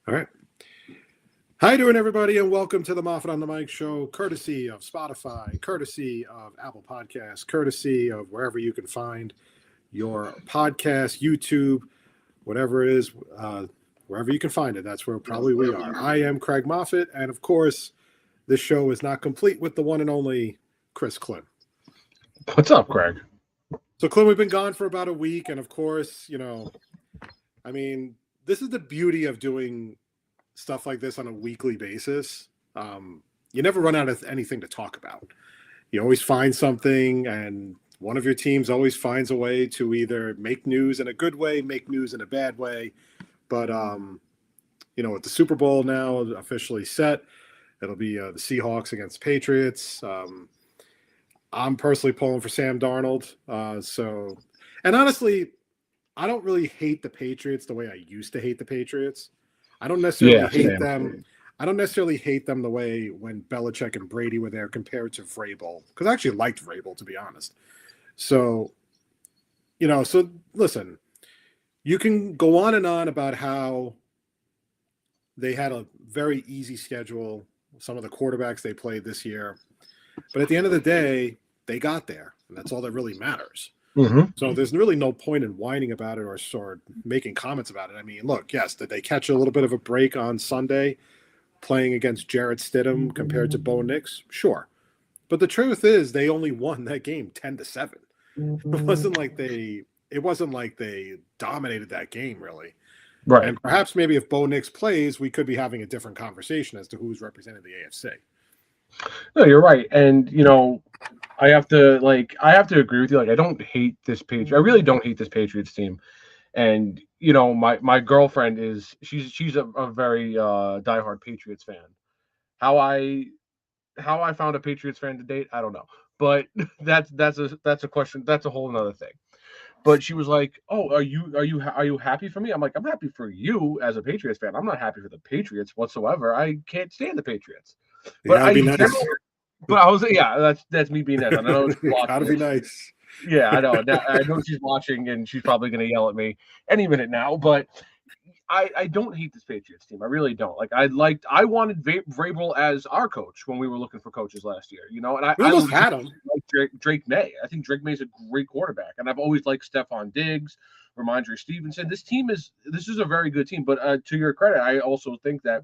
All right. How you doing, everybody, and welcome to the Moffett on the Mic show, courtesy of Spotify, courtesy of Apple Podcasts, courtesy of wherever you can find your podcast, YouTube, whatever it is, wherever you can find it. That's where probably we are. I am Craig Moffett, and of course, this show is not complete with the one and only Chris Klim. What's up, Craig? So, Klim, we've been gone for about a week, and of course, this is the beauty of doing stuff like this on a weekly basis. You never run out of anything to talk about. You always find something, and one of your teams always finds a way to either make news in a good way, make news in a bad way. But, with the Super Bowl now officially set, it'll be the Seahawks against the Patriots. I'm personally pulling for Sam Darnold. And honestly, I don't really hate the Patriots the way I used to hate the Patriots. I don't necessarily hate them. I don't necessarily hate them the way when Belichick and Brady were there compared to Vrabel, because I actually liked Vrabel, to be honest. So listen, you can go on and on about how they had a very easy schedule, some of the quarterbacks they played this year. But at the end of the day, they got there, and that's all that really matters. Mm-hmm. So there's really no point in whining about it or making comments about it. I mean, look, yes, did they catch a little bit of a break on Sunday playing against Jarrett Stidham compared to Bo Nix? Sure. But the truth is they only won that game 10-7. It wasn't like they dominated that game, really. Right. And perhaps maybe if Bo Nix plays, we could be having a different conversation as to who's representing the AFC. No, you're right. And, I have to agree with you. Like, I don't hate this I really don't hate this Patriots team. And, my girlfriend she's a very diehard Patriots fan. How I found a Patriots fan to date, I don't know. But that's a question. That's a whole nother thing. But she was like, "Oh, are you happy for me?" I'm like, "I'm happy for you as a Patriots fan. I'm not happy for the Patriots whatsoever. I can't stand the Patriots." But I was, that's me being nice. I know she's watching. Gotta be nice. Yeah, I know. I know she's watching, and she's probably going to yell at me any minute now. But I don't hate this Patriots team. I really don't. Like, I wanted Vrabel as our coach when we were looking for coaches last year. And I almost had him. Like Drake May. I think Drake May is a great quarterback, and I've always liked Stephon Diggs, Ramondre Stevenson. This is a very good team. But to your credit, I also think that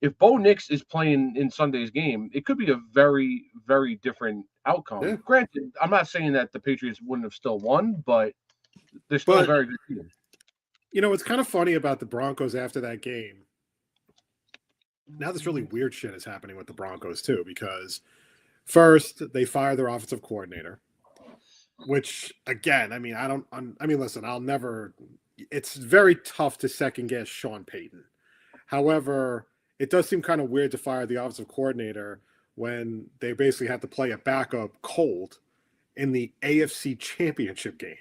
if Bo Nix is playing in Sunday's game, it could be a very, very different outcome. Yeah. Granted, I'm not saying that the Patriots wouldn't have still won, but they're still a very good team. What's kind of funny about the Broncos after that game, now this really weird shit is happening with the Broncos too, because first they fire their offensive coordinator, which again, it's very tough to second guess Sean Payton. However, it does seem kind of weird to fire the offensive coordinator when they basically had to play a backup cold in the AFC Championship game.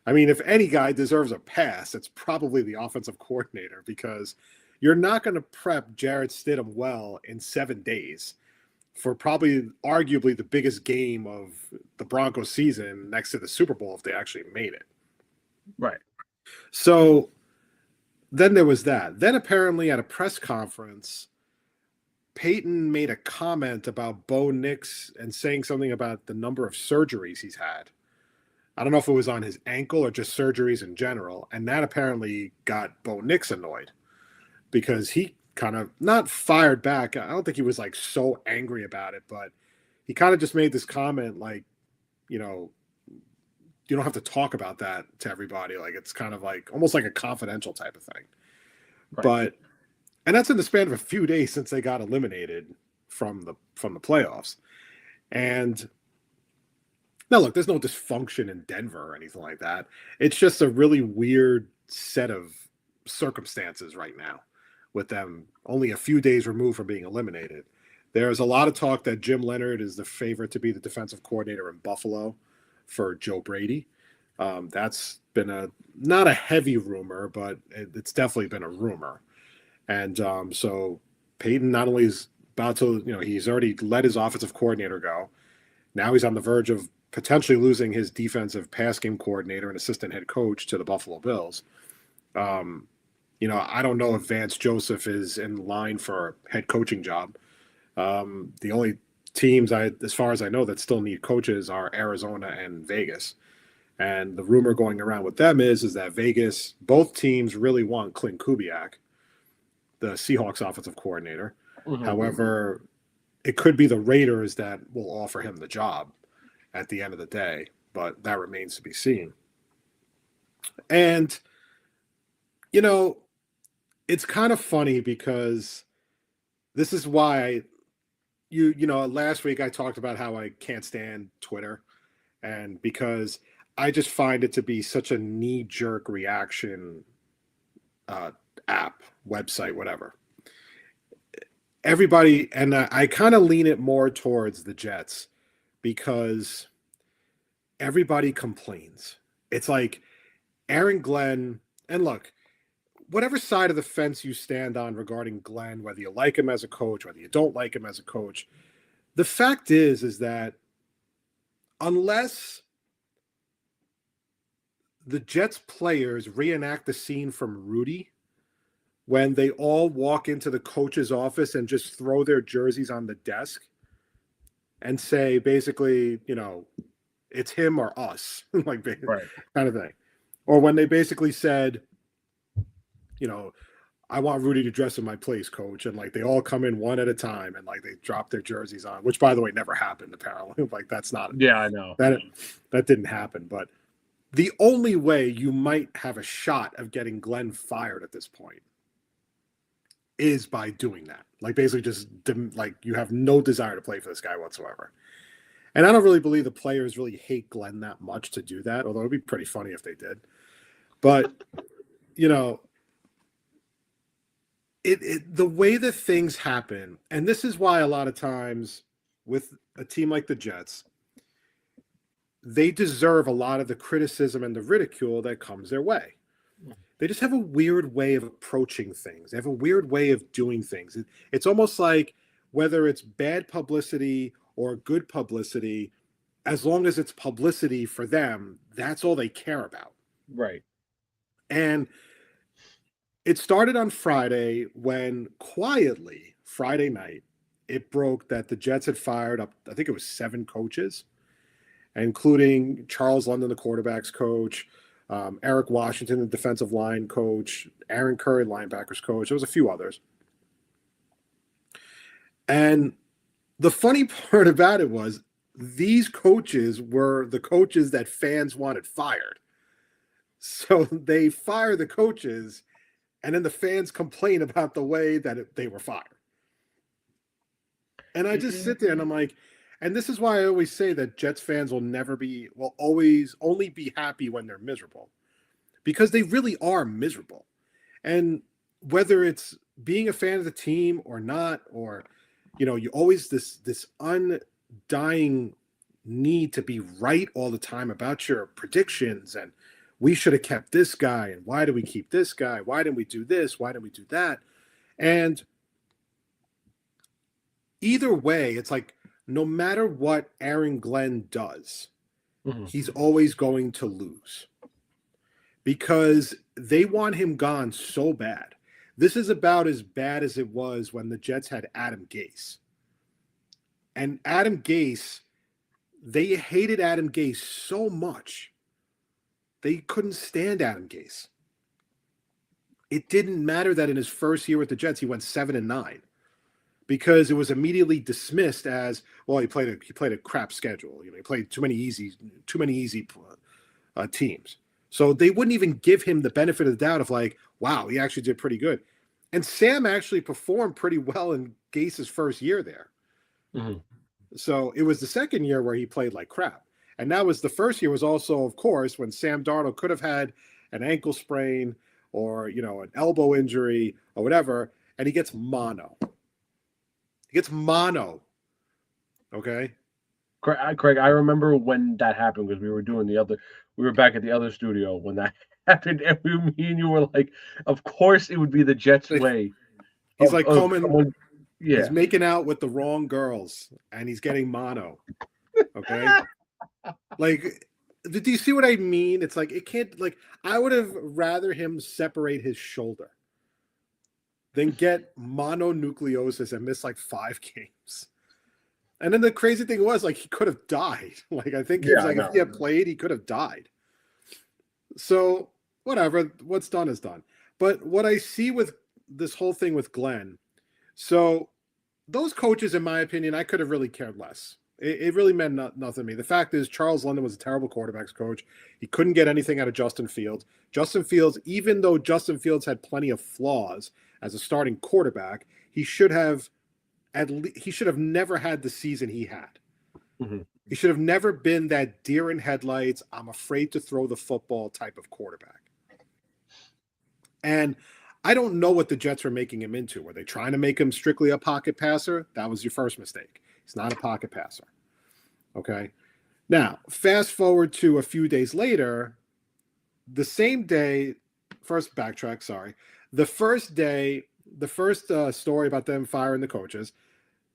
I mean, if any guy deserves a pass, it's probably the offensive coordinator, because you're not going to prep Jarrett Stidham well in 7 days for probably arguably the biggest game of the Broncos season next to the Super Bowl if they actually made it. Right. So then there was that. Then apparently at a press conference, Peyton made a comment about Bo Nix and saying something about the number of surgeries he's had. I don't know if it was on his ankle or just surgeries in general. And that apparently got Bo Nix annoyed, because he kind of not fired back. I don't think he was like so angry about it, but he kind of just made this comment like, you don't have to talk about that to everybody. Like, it's kind of like almost like a confidential type of thing. Right. And that's in the span of a few days since they got eliminated from the playoffs. And now, look, there's no dysfunction in Denver or anything like that. It's just a really weird set of circumstances right now with them only a few days removed from being eliminated. There's a lot of talk that Jim Leonard is the favorite to be the defensive coordinator in Buffalo for Joe Brady. That's been not a heavy rumor, but it's definitely been a rumor. And so Peyton not only is about to, he's already let his offensive coordinator go. Now he's on the verge of potentially losing his defensive pass game coordinator and assistant head coach to the Buffalo Bills. I don't know if Vance Joseph is in line for a head coaching job. The only teams, as far as I know, that still need coaches are Arizona and Vegas. And the rumor going around with them is that Vegas, both teams really want Clint Kubiak, the Seahawks offensive coordinator. Mm-hmm. However, it could be the Raiders that will offer him the job at the end of the day, but that remains to be seen. And, it's kind of funny because this is why last week I talked about how I can't stand Twitter, and because I just find it to be such a knee-jerk reaction app, website, whatever. Everybody, and I kind of lean it more towards the Jets because everybody complains. It's like Aaron Glenn, and look, whatever side of the fence you stand on regarding Glenn, whether you like him as a coach, whether you don't like him as a coach, the fact is that unless the Jets players reenact the scene from Rudy when they all walk into the coach's office and just throw their jerseys on the desk and say, basically, it's him or us, like Right. kind of thing. Or when they basically said, I want Rudy to dress in my place, coach. And like they all come in one at a time and like they drop their jerseys on, which by the way never happened apparently. Like that's not I know. That didn't happen. But the only way you might have a shot of getting Glenn fired at this point is by doing that. Like basically just like you have no desire to play for this guy whatsoever. And I don't really believe the players really hate Glenn that much to do that, although it'd be pretty funny if they did. But, the way that things happen, and this is why a lot of times with a team like the Jets, they deserve a lot of the criticism and the ridicule that comes their way. They just have a weird way of approaching things. They have a weird way of doing things. It's almost like whether it's bad publicity or good publicity, as long as it's publicity for them, that's all they care about. Right. And it started on Friday when quietly, Friday night, it broke that the Jets had fired up, I think it was 7 coaches, including Charles London, the quarterback's coach, Eric Washington, the defensive line coach, Aaron Curry, linebackers coach. There was a few others. And the funny part about it was these coaches were the coaches that fans wanted fired. So they fire the coaches, and then the fans complain about the way that they were fired. And I just sit there and I'm like, and this is why I always say that Jets fans will always only be happy when they're miserable, because they really are miserable. And whether it's being a fan of the team or not, or, you always this undying need to be right all the time about your predictions, and we should have kept this guy, and why did we keep this guy? Why didn't we do this? Why didn't we do that? And either way, it's like no matter what Aaron Glenn does, he's always going to lose because they want him gone so bad. This is about as bad as it was when the Jets had Adam Gase. And Adam Gase, they hated Adam Gase so much. They couldn't stand Adam Gase. It didn't matter that in his first year with the Jets, he went 7-9 because it was immediately dismissed as, well, he played a crap schedule. He played too many easy teams. So they wouldn't even give him the benefit of the doubt of like, wow, he actually did pretty good. And Sam actually performed pretty well in Gase's first year there. Mm-hmm. So it was the second year where he played like crap. And that was the first year was also, of course, when Sam Darnold could have had an ankle sprain or, an elbow injury or whatever, and he gets mono. Okay? Craig, I remember when that happened because we were back at the other studio when that happened, and me and you were like, of course it would be the Jets' way. He's like Coleman. Yeah. He's making out with the wrong girls, and he's getting mono. Okay? Like, do you see what I mean? It's like, it can't, like, I would have rather him separate his shoulder. then get mononucleosis and miss like 5 games. And then the crazy thing was, like, he could have died. Like, I think he was like, if he had played, he could have died. So whatever, what's done is done. But what I see with this whole thing with Glenn, so those coaches, in my opinion, I could have really cared less. It really meant nothing to me. The fact is, Charles London was a terrible quarterbacks coach. He couldn't get anything out of Justin Fields. Justin Fields, even though Justin Fields had plenty of flaws as a starting quarterback, he should have never had the season he had. Mm-hmm. He should have never been that deer in headlights, I'm afraid to throw the football type of quarterback. And I don't know what the Jets were making him into. Were they trying to make him strictly a pocket passer? That was your first mistake. He's not a pocket passer. Okay. Now, fast forward to a few days later, the same day, first backtrack, sorry. The first day, the first story about them firing the coaches,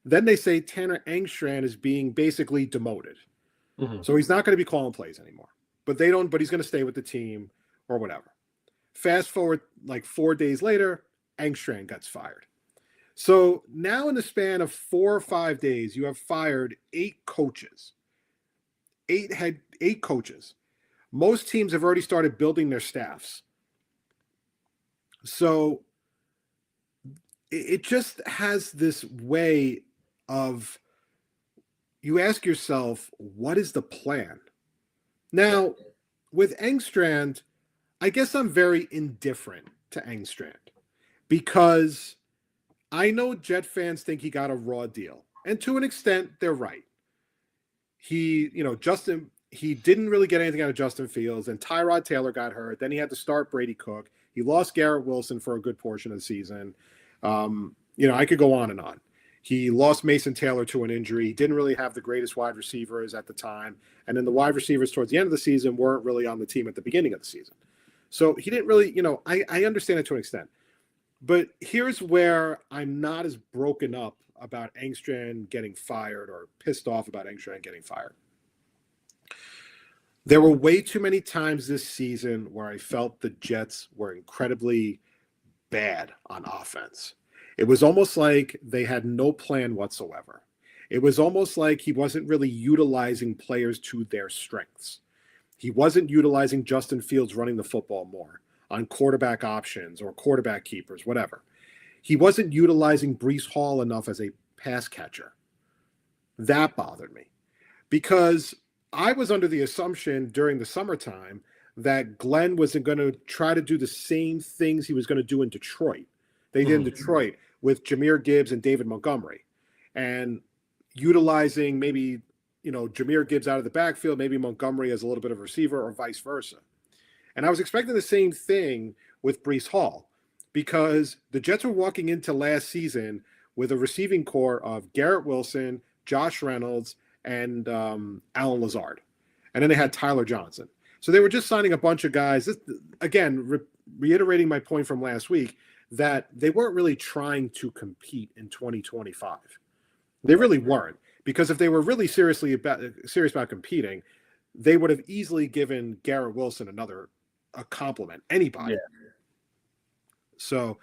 then they say Tanner Engstrand is being basically demoted. Mm-hmm. So he's not going to be calling plays anymore. But he's going to stay with the team or whatever. Fast forward like 4 days later, Engstrand gets fired. So now in the span of 4 or 5 days, you have fired 8 coaches. 8 coaches. Most teams have already started building their staffs. So it just has this way of, you ask yourself, what is the plan? Now, with Engstrand, I guess I'm very indifferent to Engstrand because I know Jet fans think he got a raw deal. And to an extent, they're right. He didn't really get anything out of Justin Fields, and Tyrod Taylor got hurt. Then he had to start Brady Cook. He lost Garrett Wilson for a good portion of the season. I could go on and on. He lost Mason Taylor to an injury. He didn't really have the greatest wide receivers at the time. And then the wide receivers towards the end of the season weren't really on the team at the beginning of the season. So he didn't really, I understand it to an extent. But here's where I'm not as broken up about Engstrand getting fired or pissed off about Engstrand getting fired. There were way too many times this season where I felt the Jets were incredibly bad on offense. It was almost like they had no plan whatsoever. It was almost like he wasn't really utilizing players to their strengths. He wasn't utilizing Justin Fields running the football more on quarterback options or quarterback keepers, whatever. He wasn't utilizing Breece Hall enough as a pass catcher. That bothered me because I was under the assumption during the summertime that Glenn wasn't going to try to do the same things he was going to do in Detroit. They did in Detroit with Jahmyr Gibbs and David Montgomery, and utilizing maybe, Jahmyr Gibbs out of the backfield, maybe Montgomery as a little bit of a receiver or vice versa. And I was expecting the same thing with Breece Hall because the Jets were walking into last season with a receiving core of Garrett Wilson, Josh Reynolds, and Alan Lazard. And then they had Tyler Johnson. So they were just signing a bunch of guys. This, again, reiterating my point from last week, that they weren't really trying to compete in 2025. They really weren't, because if they were really serious about competing, they would have easily given Garrett Wilson a compliment, anybody. Yeah. So,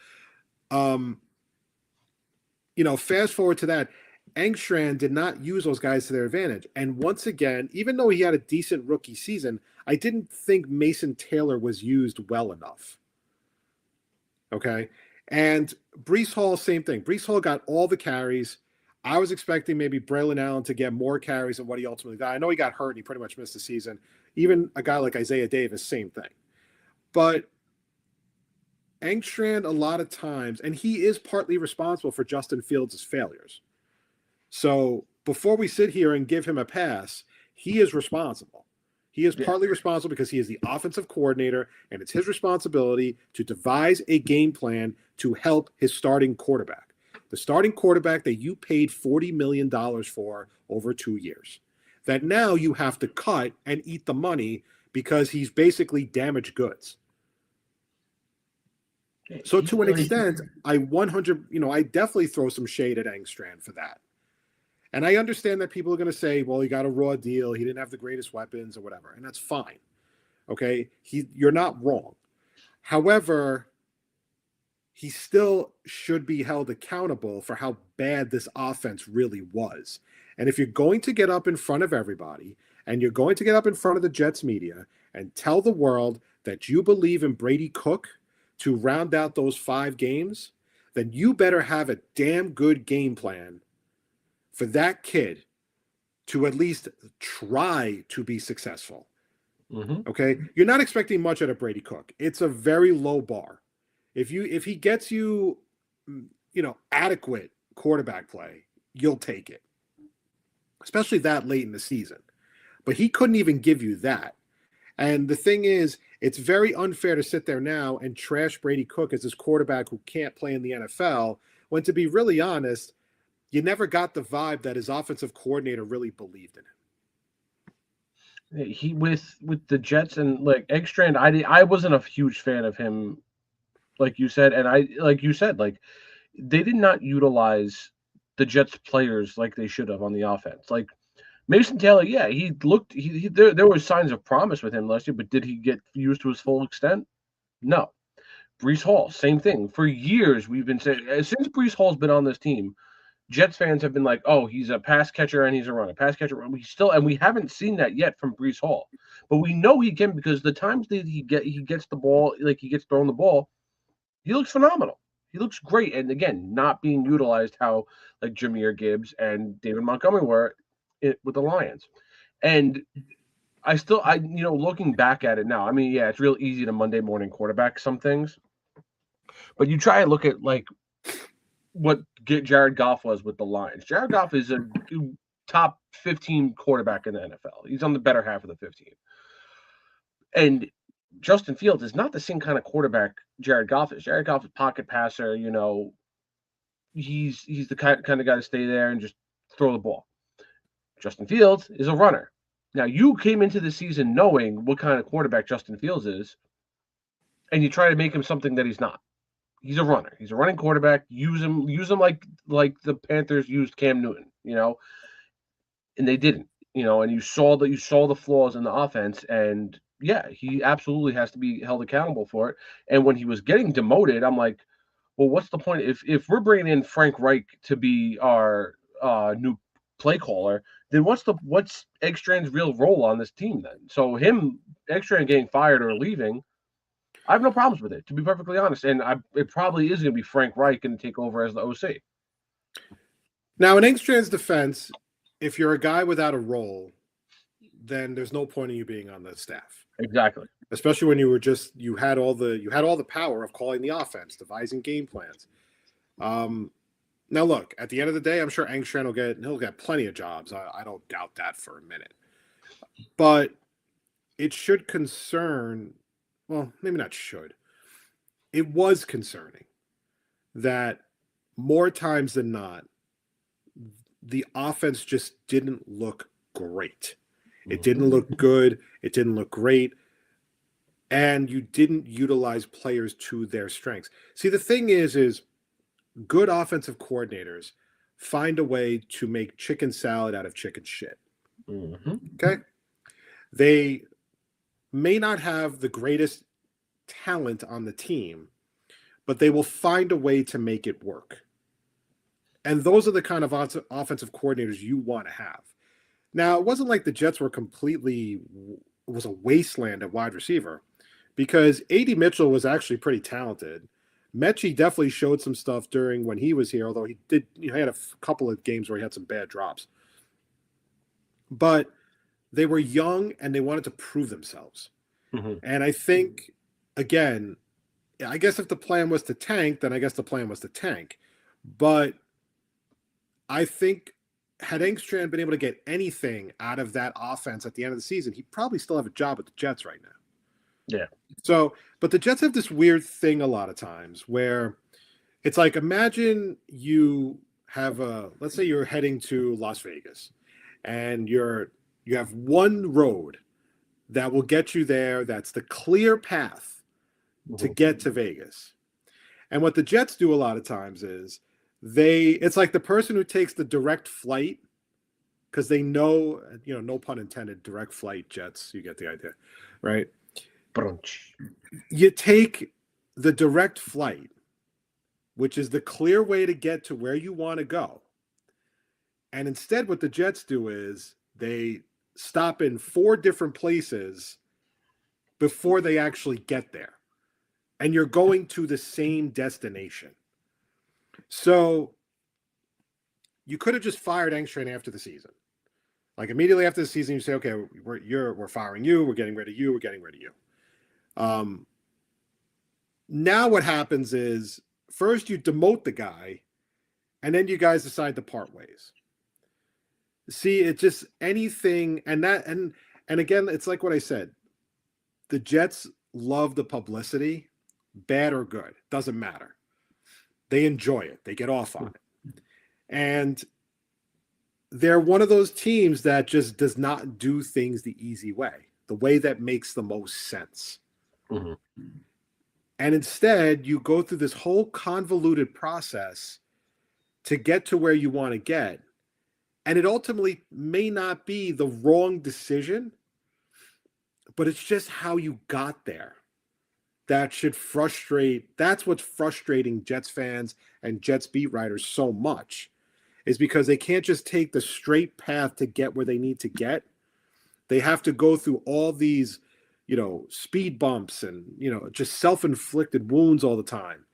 fast forward to that, Engstrand did not use those guys to their advantage. And once again, even though he had a decent rookie season, I didn't think Mason Taylor was used well enough. Okay. And Breece Hall, same thing. Breece Hall got all the carries. I was expecting maybe Braylon Allen to get more carries than what he ultimately got. I know he got hurt and he pretty much missed the season. Even a guy like Isaiah Davis, same thing. But Engstrand, a lot of times, and he is partly responsible for Justin Fields' failures. So before we sit here and give him a pass, he is responsible. He is partly responsible because he is the offensive coordinator, and it's his responsibility to devise a game plan to help his starting quarterback. The starting quarterback that you paid $40 million for over 2 years. That now you have to cut and eat the money because he's basically damaged goods. So to an extent, I definitely throw some shade at Engstrand for that. And I understand that people are going to say, well, he got a raw deal. He didn't have the greatest weapons or whatever. And that's fine. Okay. You're not wrong. However, he still should be held accountable for how bad this offense really was. And if you're going to get up in front of everybody and you're going to get up in front of the Jets media and tell the world that you believe in Brady Cook to round out those 5 games, then you better have a damn good game plan for that kid to at least try to be successful. Mm-hmm. Okay? You're not expecting much out of Brady Cook. It's a very low bar. If he gets you, adequate quarterback play, you'll take it, especially that late in the season. But he couldn't even give you that. And the thing is, it's very unfair to sit there now and trash Brady Cook as this quarterback who can't play in the NFL, when, to be really honest, you never got the vibe that his offensive coordinator really believed in him. He with the Jets and like Eggstrand, I wasn't a huge fan of him, like you said, and like they did not utilize the Jets players like they should have on the offense. Like Mason Taylor, yeah, he looked there were signs of promise with him last year, but did he get used to his full extent? No. Breece Hall, same thing. For years we've been saying, since Breece Hall's been on this team, Jets fans have been like, "Oh, he's a pass catcher and he's a runner, pass catcher." We haven't seen that yet from Breece Hall, but we know he can, because the times that he gets the ball, like he gets thrown the ball, he looks phenomenal. He looks great, and again, not being utilized how like Jahmyr Gibbs and David Montgomery were with the Lions, and looking back at it now, I mean, yeah, it's real easy to Monday morning quarterback some things, but you try and look at like what Jared Goff was with the Lions. Jared Goff is a top 15 quarterback in the NFL. He's on the better half of the 15. And Justin Fields is not the same kind of quarterback Jared Goff is. Jared Goff is a pocket passer, he's the kind of guy to stay there and just throw the ball. Justin Fields is a runner. Now, you came into the season knowing what kind of quarterback Justin Fields is, and you try to make him something that he's not. He's a runner. He's a running quarterback. Use him like the Panthers used Cam Newton, and they didn't, and you saw the flaws in the offense, and yeah, he absolutely has to be held accountable for it. And when he was getting demoted, I'm like, well, what's the point if we're bringing in Frank Reich to be our new play caller? Then what's Eggstrand's real role on this team then? So Eggstrand getting fired or leaving, I have no problems with it, to be perfectly honest. And it probably is going to be Frank Reich going to take over as the OC. Now, in Eggstrand's defense, if you're a guy without a role, then there's no point in you being on the staff. Exactly. Especially when you had all the power of calling the offense, devising game plans. Now, look, at the end of the day, I'm sure Eggstrand he'll get plenty of jobs. I don't doubt that for a minute. But it should concern. Well, maybe not should. It was concerning that more times than not, the offense just didn't look great. It didn't look good. It didn't look great. And you didn't utilize players to their strengths. See, the thing is good offensive coordinators find a way to make chicken salad out of chicken shit. Mm-hmm. Okay? They may not have the greatest talent on the team, but they will find a way to make it work. And those are the kind of offensive coordinators you want to have. Now, it wasn't like the Jets were it was a wasteland at wide receiver, because A.D. Mitchell was actually pretty talented. Mechie definitely showed some stuff during when he was here, although he had a couple of games where he had some bad drops. But they were young and they wanted to prove themselves. Mm-hmm. And I think, again, I guess if the plan was to tank, then I guess the plan was to tank. But I think had Eggstrand been able to get anything out of that offense at the end of the season, he'd probably still have a job with the Jets right now. Yeah. So, but the Jets have this weird thing a lot of times where it's like, imagine you have let's say you're heading to Las Vegas and you have one road that will get you there. That's the clear path to get to Vegas. And what the Jets do a lot of times is it's like the person who takes the direct flight, because they know, no pun intended, direct flight Jets, you get the idea, right? Brunch. You take the direct flight which is the clear way to get to where you want to go. And instead, what the Jets do is they stop in 4 different places before they actually get there. And you're going to the same destination. So you could have just fired Engstrand after the season. Like immediately after the season, you say, okay, we're firing you, we're getting rid of you, we're getting rid of you. Now what happens is first you demote the guy, and then you guys decide to part ways. See, it's just anything, and again, it's like what I said. The Jets love the publicity, bad or good, doesn't matter. They enjoy it. They get off on it. And they're one of those teams that just does not do things the easy way, the way that makes the most sense. Mm-hmm. And instead, you go through this whole convoluted process to get to where you want to get. And it ultimately may not be the wrong decision, but it's just how you got there. That should frustrate. That's what's frustrating Jets fans and Jets beat writers so much, is because they can't just take the straight path to get where they need to get. They have to go through all these, speed bumps and, just self-inflicted wounds all the time.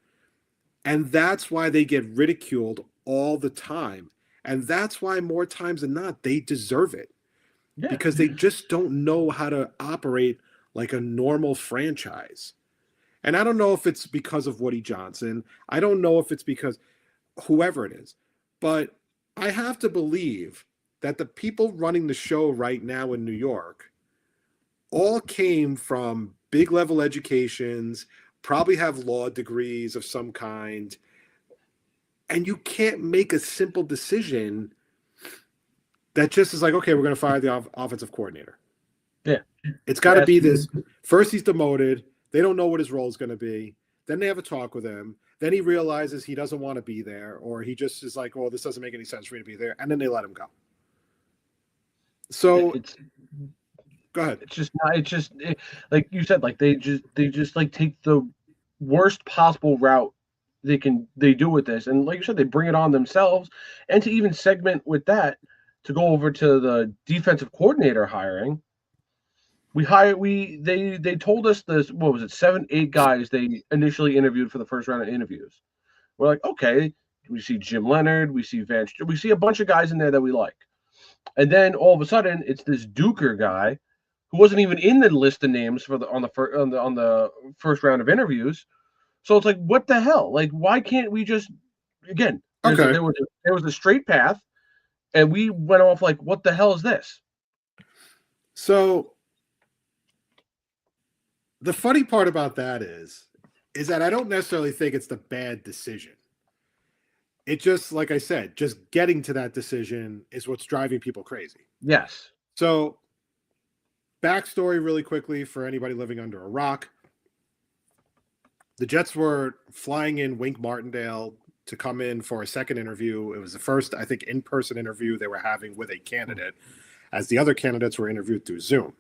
And that's why they get ridiculed all the time. And that's why more times than not, they deserve it. Yeah. Because they just don't know how to operate like a normal franchise. And I don't know if it's because of Woody Johnson. I don't know if it's because whoever it is. But I have to believe that the people running the show right now in New York all came from big level educations, probably have law degrees of some kind. And you can't make a simple decision that just is like, okay, we're going to fire the offensive coordinator. Yeah. It's got to be this. First, he's demoted. They don't know what his role is going to be. Then they have a talk with him. Then he realizes he doesn't want to be there, or he just is like, oh, this doesn't make any sense for me to be there. And then they let him go. So go ahead. Like you said, like they just like take the worst possible route they do with this. And like you said, they bring it on themselves. And to even segment with that, to go over to the defensive coordinator hiring, they told us this, what was it, 7, 8 guys they initially interviewed for the first round of interviews. We're like, okay, we see Jim Leonard, we see we see a bunch of guys in there that we like. And then all of a sudden it's this Duker guy who wasn't even in the list of names for on the first round of interviews. So it's like, what the hell? Like, why can't we just, again, there was a straight path, and we went off like, what the hell is this? So the funny part about that is that I don't necessarily think it's the bad decision. It just, like I said, just getting to that decision is what's driving people crazy. Yes. So backstory really quickly for anybody living under a rock. The Jets were flying in Wink Martindale to come in for a second interview. It was the first, I think, in-person interview they were having with a candidate, as the other candidates were interviewed through Zoom.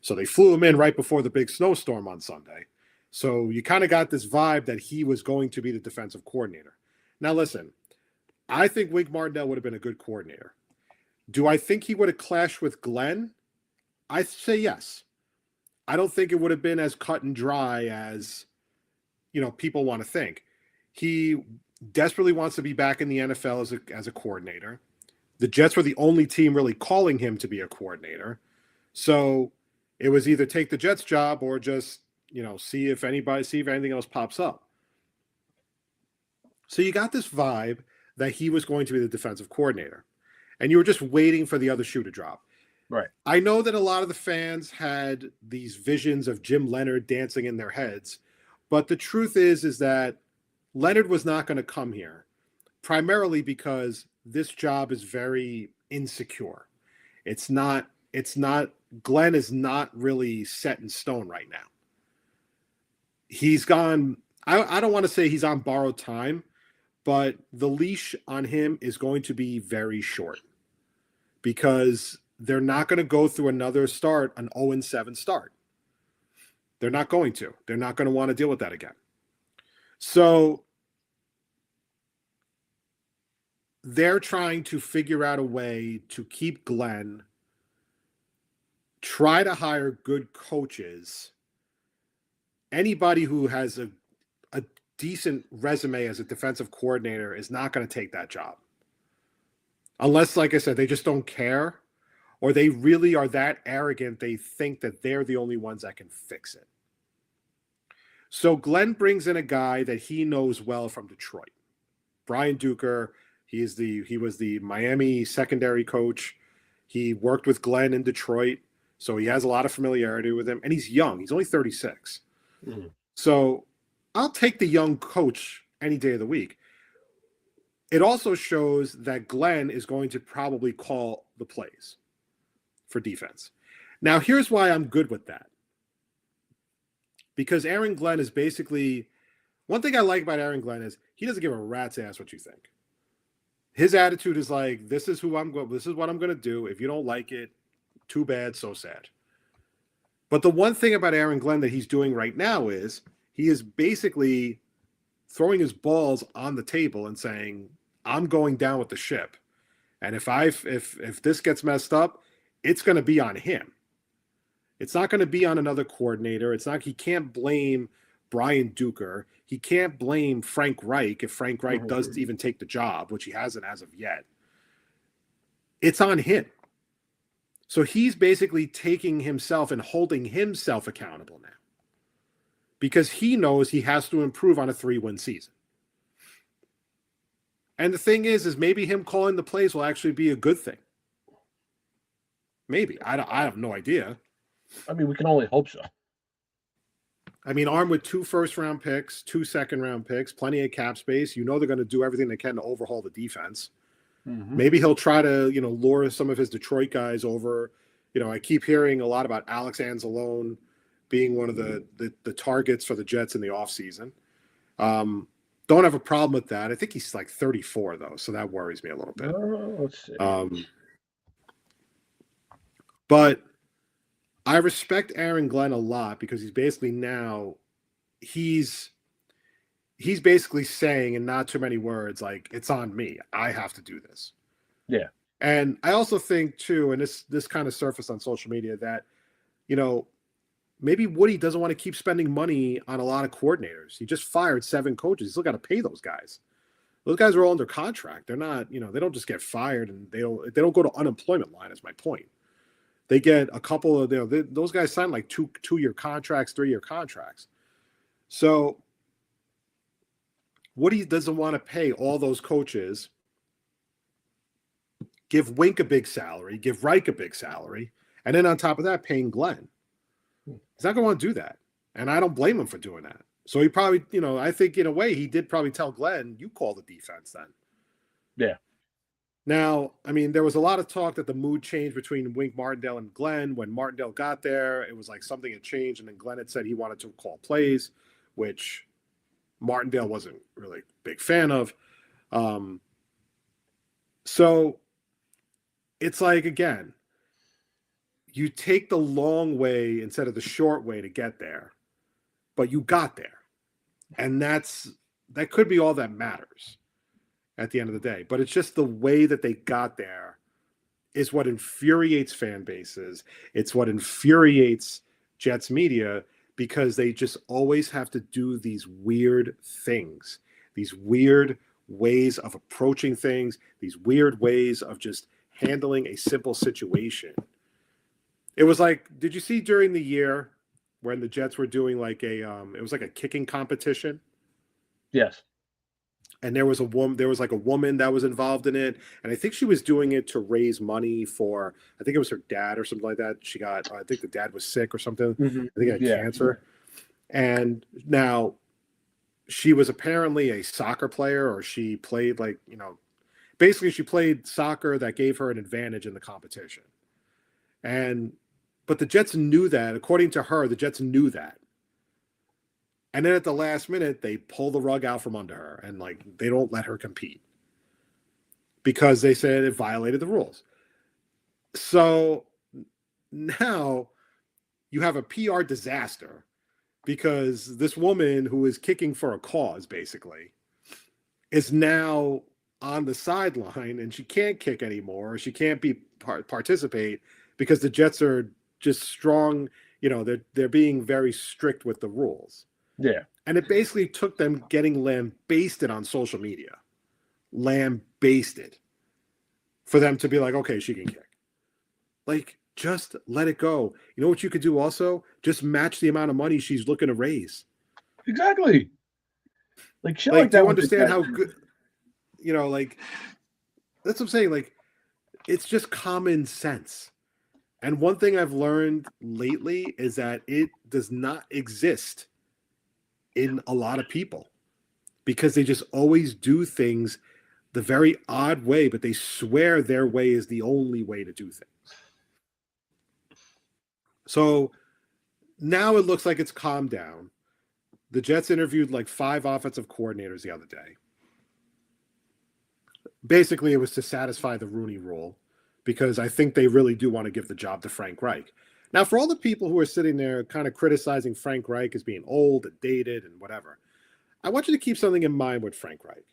So they flew him in right before the big snowstorm on Sunday. So you kind of got this vibe that he was going to be the defensive coordinator. Now, listen, I think Wink Martindale would have been a good coordinator. Do I think he would have clashed with Glenn? I say yes. I don't think it would have been as cut and dry as, people want to think. He desperately wants to be back in the NFL as a coordinator. The Jets were the only team really calling him to be a coordinator. So it was either take the Jets job or just, see if anything else pops up. So you got this vibe that he was going to be the defensive coordinator, and you were just waiting for the other shoe to drop. Right. I know that a lot of the fans had these visions of Jim Leonard dancing in their heads, but the truth is that Leonard was not going to come here, primarily because this job is very insecure. It's not, Glenn is not really set in stone right now. He's gone, I don't want to say he's on borrowed time, but the leash on him is going to be very short because they're not going to go through another start, an 0-7 start. They're not going to. They're not going to want to deal with that again. So they're trying to figure out a way to keep Glenn, try to hire good coaches. Anybody who has a decent resume as a defensive coordinator is not going to take that job. Unless, like I said, they just don't care, or they really are that arrogant they think that they're the only ones that can fix it. So Glenn brings in a guy that he knows well from Detroit. Brian Duker, he was the Miami secondary coach. He worked with Glenn in Detroit, so he has a lot of familiarity with him, and he's young. He's only 36. Mm-hmm. So I'll take the young coach any day of the week. It also shows that Glenn is going to probably call the plays for defense. Now, here's why I'm good with that. Because Aaron Glenn is basically, one thing I like about Aaron Glenn is he doesn't give a rat's ass what you think. His attitude is like, this is what I'm going to do. If you don't like it, too bad, so sad. But the one thing about Aaron Glenn that he's doing right now is he is basically throwing his balls on the table and saying, I'm going down with the ship. And if this gets messed up, it's going to be on him. It's not going to be on another coordinator. He can't blame Brian Duker. He can't blame Frank Reich if Frank Reich does even take the job, which he hasn't as of yet. It's on him. So he's basically taking himself and holding himself accountable now, because he knows he has to improve on a 3-win season. And the thing is maybe him calling the plays will actually be a good thing. Maybe. I have no idea. I mean, we can only hope so. I mean, armed with 2 first-round picks, 2 second-round picks, plenty of cap space, they're going to do everything they can to overhaul the defense. Mm-hmm. Maybe he'll try to, lure some of his Detroit guys over. I keep hearing a lot about Alex Anzalone being one of the targets for the Jets in the offseason. Don't have a problem with that. I think he's like 34, though, so that worries me a little bit. Let's see. But I respect Aaron Glenn a lot because he's basically he's basically saying in not too many words, like, it's on me. I have to do this. Yeah. And I also think, too, and this kind of surfaced on social media, that, maybe Woody doesn't want to keep spending money on a lot of coordinators. He just fired 7 coaches. He's still got to pay those guys. Those guys are all under contract. They're not, they don't just get fired and they don't go to unemployment line, is my point. They get a couple of, those guys sign like 2-year contracts, 3-year contracts. So Woody doesn't want to pay all those coaches, give Wink a big salary, give Reich a big salary, and then on top of that, paying Glenn. He's not going to want to do that. And I don't blame him for doing that. So he probably, I think in a way he did probably tell Glenn, you call the defense then. Yeah. Now, I mean, there was a lot of talk that the mood changed between Wink Martindale and Glenn. When Martindale got there, it was like something had changed, and then Glenn had said he wanted to call plays, which Martindale wasn't really a big fan of. So it's like, again, you take the long way instead of the short way to get there, but you got there. And that could be all that matters at the end of the day. But it's just the way that they got there is what infuriates fan bases. It's what infuriates Jets media, because they just always have to do these weird things, these weird ways of approaching things, these weird ways of just handling a simple situation. It was like, did you see during the year when the Jets were doing like it was like a kicking competition? Yes. And there was a woman that was involved in it, and I think she was doing it to raise money for, I think it was her dad or something like that. I think the dad was sick or something. Mm-hmm. I think he had cancer. And now she was apparently a soccer player, or she played basically she played soccer that gave her an advantage in the competition. But the Jets knew that. According to her, the Jets knew that. And then at the last minute, they pull the rug out from under her, and they don't let her compete because they said it violated the rules. So now you have a PR disaster because this woman who is kicking for a cause, basically, is now on the sideline and she can't kick anymore. Or she can't participate because the Jets are just strong. They're being very strict with the rules. Yeah. And it basically took them getting lambasted on social media. Lambasted. For them to be like, okay, she can kick. Like, just let it go. You know what you could do also? Just match the amount of money she's looking to raise. Exactly. Like, shit Like like do that. you understand how good, like, that's what I'm saying. Like, it's just common sense. And one thing I've learned lately is that it does not exist in a lot of people because they just always do things the very odd way, but they swear their way is the only way to do things. So now it looks like it's calmed down. The Jets interviewed like 5 offensive coordinators the other day. Basically, it was to satisfy the Rooney Rule because I think they really do want to give the job to Frank Reich. Now, for all the people who are sitting there kind of criticizing Frank Reich as being old and dated and whatever, I want you to keep something in mind with Frank Reich.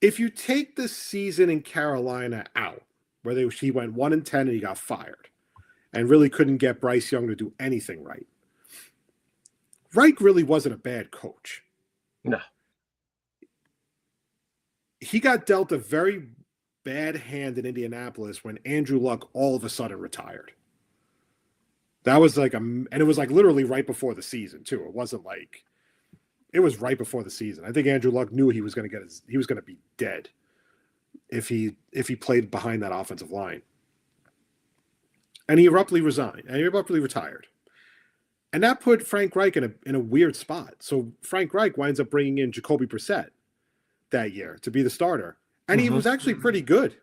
If you take the season in Carolina out, where he went 1-10 and he got fired and really couldn't get Bryce Young to do anything right, Reich really wasn't a bad coach. No. He got dealt a very bad hand in Indianapolis when Andrew Luck all of a sudden retired. That was like and it was like literally right before the season too. It wasn't like, it was right before the season. I think Andrew Luck knew he was going to be dead if he played behind that offensive line. And he abruptly resigned and he abruptly retired. And that put Frank Reich in a weird spot. So Frank Reich winds up bringing in Jacoby Brissett that year to be the starter. And he was actually pretty good.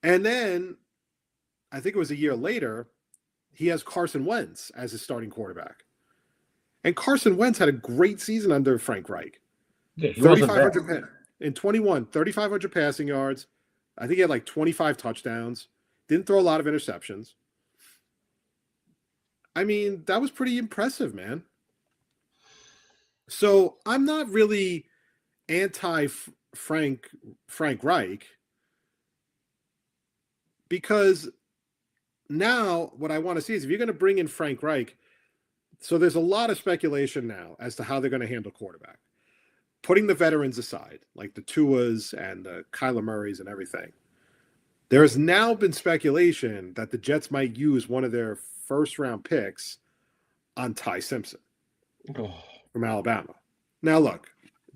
And then I think it was a year later, he has Carson Wentz as his starting quarterback. And Carson Wentz had a great season under Frank Reich. Yeah, he 3,500 in 21, 3,500 passing yards. I think he had like 25 touchdowns. Didn't throw a lot of interceptions. I mean, that was pretty impressive, man. So I'm not really anti-Frank Reich because now what I want to see is if you're going to bring in Frank Reich, so there's a lot of speculation now as to how they're going to handle quarterback. Putting the veterans aside, like the Tuas and the Kyler Murrays and everything, there has now been speculation that the Jets might use one of their first-round picks on Ty Simpson from Alabama. Now, look,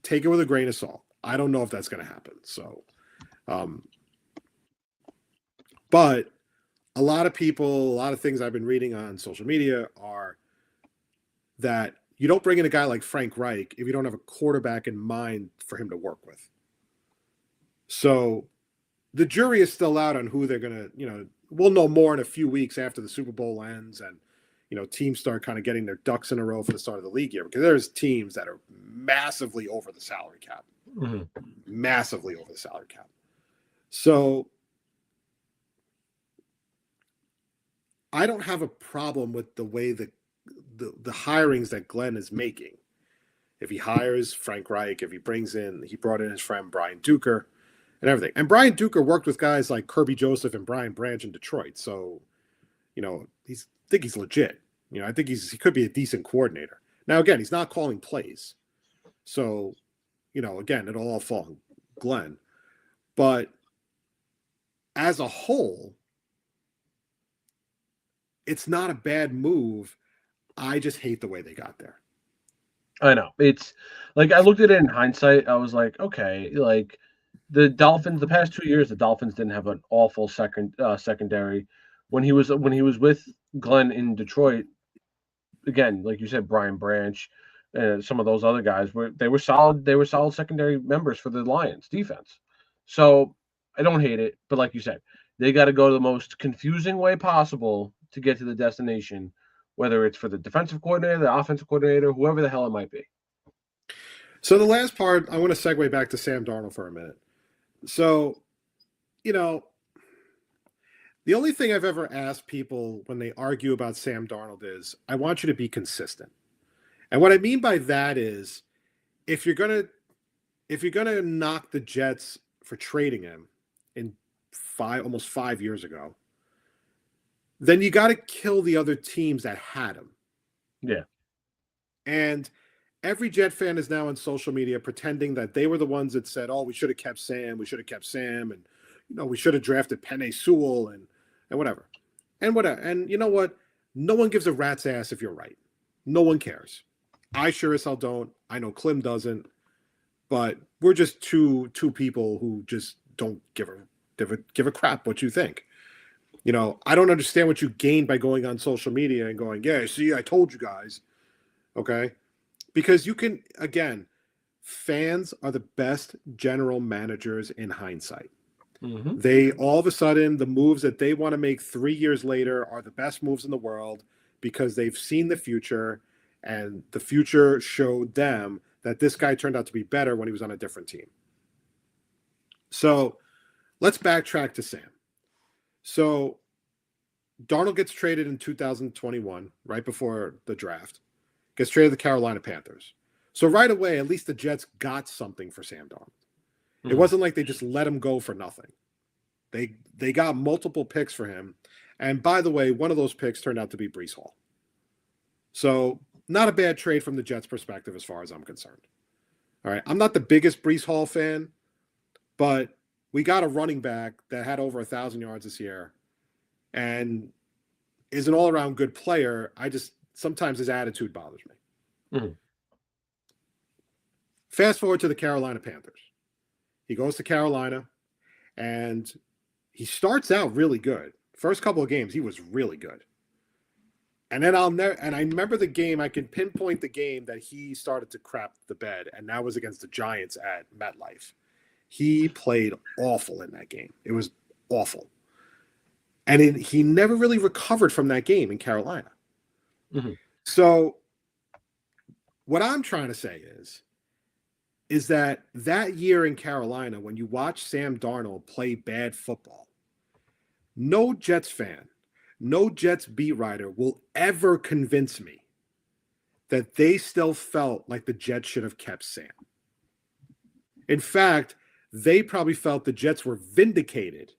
take it with a grain of salt. I don't know if that's going to happen. So, but a lot of people, a lot of things I've been reading on social media are that you don't bring in a guy like Frank Reich if you don't have a quarterback in mind for him to work with. So the jury is still out on who they're going to, we'll know more in a few weeks after the Super Bowl ends and, teams start kind of getting their ducks in a row for the start of the league year because there's teams that are massively over the salary cap. Mm-hmm. Massively over the salary cap. So I don't have a problem with the way the hirings that Glenn is making. If he hires Frank Reich, if he brought in his friend Brian Duker and everything. And Brian Duker worked with guys like Kirby Joseph and Brian Branch in Detroit. So, I think he's legit. I think he could be a decent coordinator. Now, again, he's not calling plays. So, again, it'll all fall on Glenn. But as a whole, it's not a bad move. I just hate the way they got there. I know. It's like I looked at it in hindsight. I was like, okay, like the Dolphins, the past 2 years, the Dolphins didn't have an awful secondary. When he was with Glenn in Detroit, again, like you said, Brian Branch, some of those other guys they were solid. They were solid secondary members for the Lions defense. So I don't hate it, but like you said, they got to go the most confusing way possible to get to the destination, whether it's for the defensive coordinator, the offensive coordinator, whoever the hell it might be. So the last part, I want to segue back to Sam Darnold for a minute. So, the only thing I've ever asked people when they argue about Sam Darnold is, I want you to be consistent. And what I mean by that is, if you're going to if you're going to knock the Jets for trading him in almost 5 years ago, then you got to kill the other teams that had him. Yeah. And every Jet fan is now on social media pretending that they were the ones that said, "Oh, we should have kept Sam. We should have kept Sam, and we should have drafted Penei Sewell and whatever, and whatever." And you know what? No one gives a rat's ass if you're right. No one cares. I sure as hell don't. I know Klim doesn't, but we're just two people who just don't give a crap what you think. I don't understand what you gain by going on social media and going, "Yeah, see, I told you guys." Okay. Because you can, again, fans are the best general managers in hindsight. Mm-hmm. They, all of a sudden, the moves that they want to make 3 years later are the best moves in the world because they've seen the future, and the future showed them that this guy turned out to be better when he was on a different team. So let's backtrack to Sam. So Darnold gets traded in 2021, right before the draft. Gets traded to the Carolina Panthers. So right away, at least the Jets got something for Sam Darnold. Mm-hmm. It wasn't like they just let him go for nothing. They got multiple picks for him. And by the way, one of those picks turned out to be Breece Hall. So not a bad trade from the Jets' perspective as far as I'm concerned. All right. I'm not the biggest Breece Hall fan, but we got a running back that had over 1,000 yards this year and is an all-around good player. Sometimes his attitude bothers me. Mm-hmm. Fast forward to the Carolina Panthers. He goes to Carolina, and he starts out really good. First couple of games, he was really good. And then I remember the game. I can pinpoint the game that he started to crap the bed, and that was against the Giants at MetLife. He played awful in that game. It was awful. And he never really recovered from that game in Carolina. Mm-hmm. So what I'm trying to say is that year in Carolina, when you watch Sam Darnold play bad football, no Jets fan, no Jets beat writer will ever convince me that they still felt like the Jets should have kept Sam. In fact, they probably felt the Jets were vindicated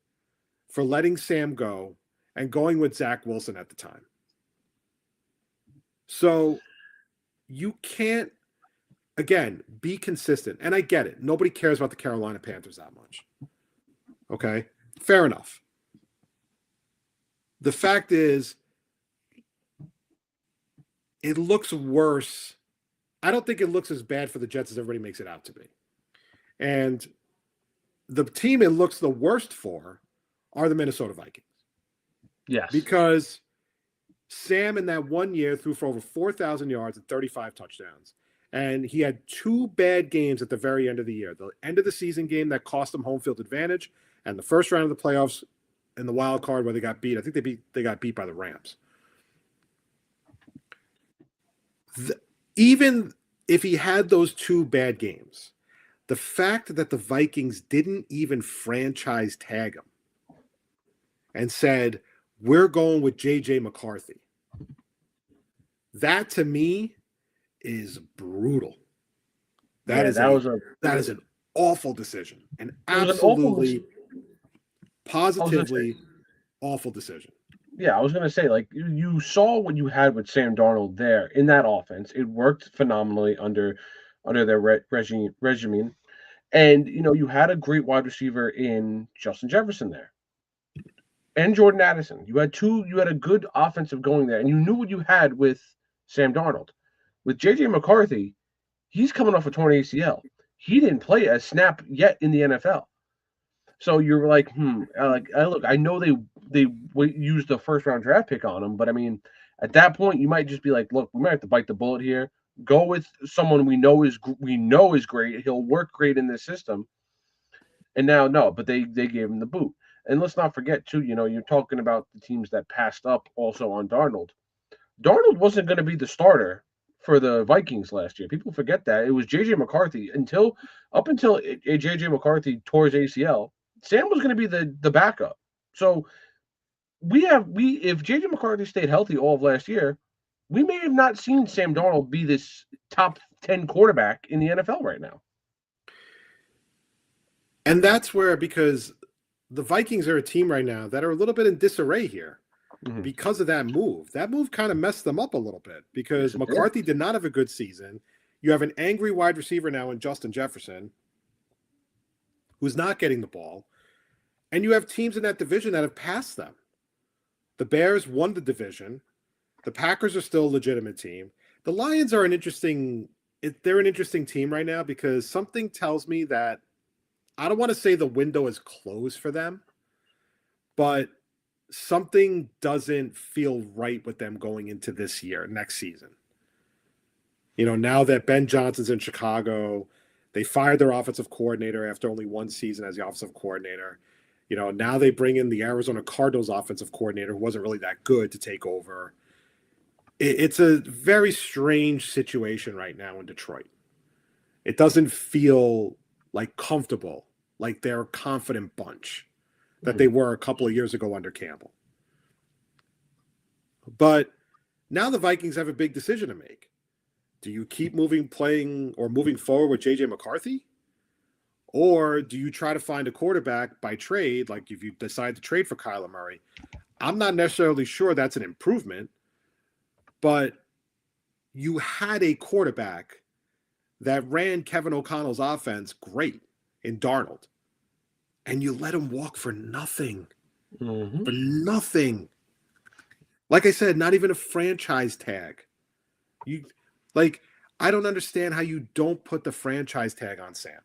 for letting Sam go and going with Zach Wilson at the time. So you can't, again, be consistent. And I get it. Nobody cares about the Carolina Panthers that much. Okay? Fair enough. The fact is, it looks worse. I don't think it looks as bad for the Jets as everybody makes it out to be. And the team it looks the worst for are the Minnesota Vikings. Yes. Because Sam in that 1 year threw for over 4,000 yards and 35 touchdowns. And he had 2 bad games at the very end of the year. The end of the season game that cost him home field advantage, and the first round of the playoffs in the wild card where they got beat. I think they got beat by the Rams. Even if he had those 2 bad games, the fact that the Vikings didn't even franchise tag him and said, "We're going with J.J. McCarthy," that to me is brutal. That is an awful decision. An absolutely, positively awful decision. Yeah, I was going to say, like, you saw what you had with Sam Darnold there in that offense. It worked phenomenally under their regime. And, you had a great wide receiver in Justin Jefferson there. And Jordan Addison. You had a good offensive going there, and you knew what you had with Sam Darnold. With J.J. McCarthy, he's coming off a torn ACL. He didn't play a snap yet in the NFL. So you're like, look, I know they used the first round draft pick on him, but I mean, at that point, you might just be like, look, we might have to bite the bullet here. Go with someone we know is great. He'll work great in this system. And now, no, but they gave him the boot. And let's not forget, too, you're talking about the teams that passed up also on Darnold. Darnold wasn't going to be the starter for the Vikings last year. People forget that. It was J.J. McCarthy. Up until J.J. McCarthy tore his ACL, Sam was going to be the backup. So if J.J. McCarthy stayed healthy all of last year, we may have not seen Sam Darnold be this top 10 quarterback in the NFL right now. And that's where, because the Vikings are a team right now that are a little bit in disarray here Mhm. because of that move. That move kind of messed them up a little bit because Yes, it did. McCarthy did not have a good season. You have an angry wide receiver now in Justin Jefferson, who's not getting the ball. And you have teams in that division that have passed them. The Bears won the division. The Packers are still a legitimate team. The Lions are they're an interesting team right now because something tells me that I don't want to say the window is closed for them, but something doesn't feel right with them going into this year, next season. Now that Ben Johnson's in Chicago, they fired their offensive coordinator after only one season as the offensive coordinator. Now they bring in the Arizona Cardinals offensive coordinator who wasn't really that good to take over. It's a very strange situation right now in Detroit. It doesn't feel like comfortable, like they're a confident bunch that they were a couple of years ago under Campbell. But now the Vikings have a big decision to make. Do you keep moving forward with JJ McCarthy? Or do you try to find a quarterback by trade, like if you decide to trade for Kyler Murray? I'm not necessarily sure that's an improvement, but you had a quarterback that ran Kevin O'Connell's offense great in Darnold, and you let him walk for nothing. Mm-hmm. For nothing. Like I said, not even a franchise tag. I don't understand how you don't put the franchise tag on Sam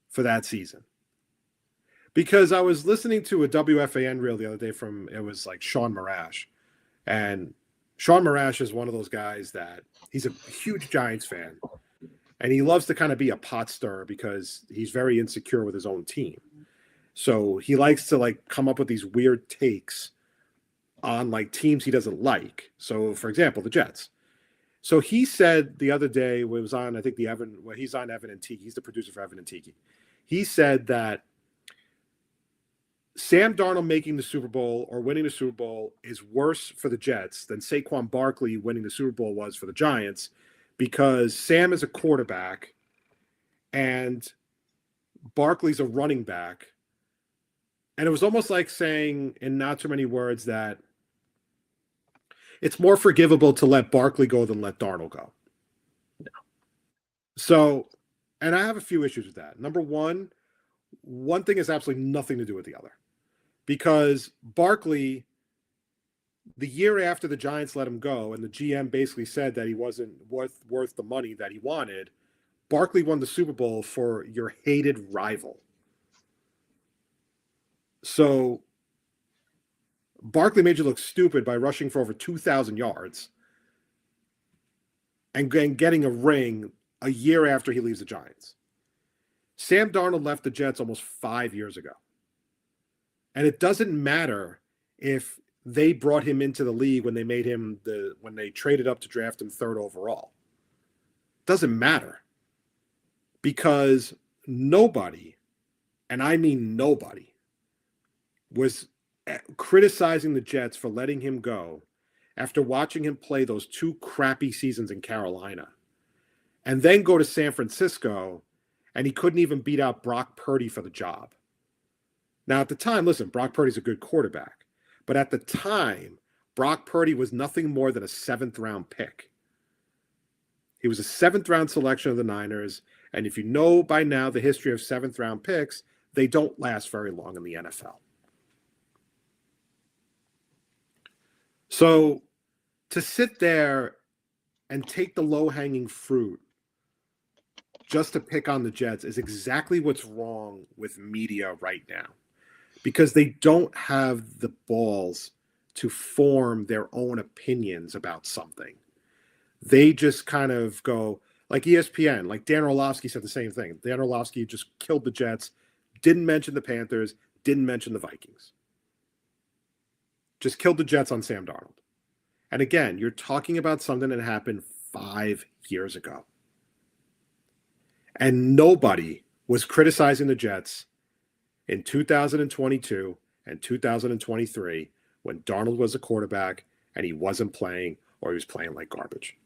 for that season. Because I was listening to a WFAN reel the other day it was like Sean Marash. And Sean Marash is one of those guys that he's a huge Giants fan. And he loves to kind of be a pot stirrer because he's very insecure with his own team. So he likes to come up with these weird takes on teams he doesn't like. So for example, the Jets. So he said the other day, it was on, I think he's on Evan and Tiki. He's the producer for Evan and Tiki. He said that Sam Darnold making the Super Bowl or winning the Super Bowl is worse for the Jets than Saquon Barkley winning the Super Bowl was for the Giants, because Sam is a quarterback and Barkley's a running back. And it was almost like saying, in not too many words, that it's more forgivable to let Barkley go than let Darnold go. No. So, and I have a few issues with that. Number one thing has absolutely nothing to do with the other. Because Barkley, the year after the Giants let him go, and the GM basically said that he wasn't worth the money that he wanted, Barkley won the Super Bowl for your hated rival. So Barkley made you look stupid by rushing for over 2,000 yards and getting a ring a year after he leaves the Giants. Sam Darnold left the Jets almost 5 years ago. And it doesn't matter if they brought him into the league when they traded up to draft him third overall. It doesn't matter, because nobody, and I mean nobody, was criticizing the Jets for letting him go after watching him play those 2 crappy seasons in Carolina and then go to San Francisco, and he couldn't even beat out Brock Purdy for the job. Now, at the time, listen, Brock Purdy's a good quarterback, but at the time, Brock Purdy was nothing more than a 7th-round pick. He was a 7th-round selection of the Niners, and if you know by now the history of 7th-round picks, they don't last very long in the NFL. So to sit there and take the low-hanging fruit just to pick on the Jets is exactly what's wrong with media right now, because they don't have the balls to form their own opinions about something. They just kind of go, like ESPN, like Dan Orlovsky said the same thing. Dan Orlovsky just killed the Jets, didn't mention the Panthers, didn't mention the Vikings. Just killed the Jets on Sam Darnold. And again, you're talking about something that happened 5 years ago. And nobody was criticizing the Jets in 2022 and 2023 when Darnold was a quarterback and he wasn't playing, or he was playing like garbage.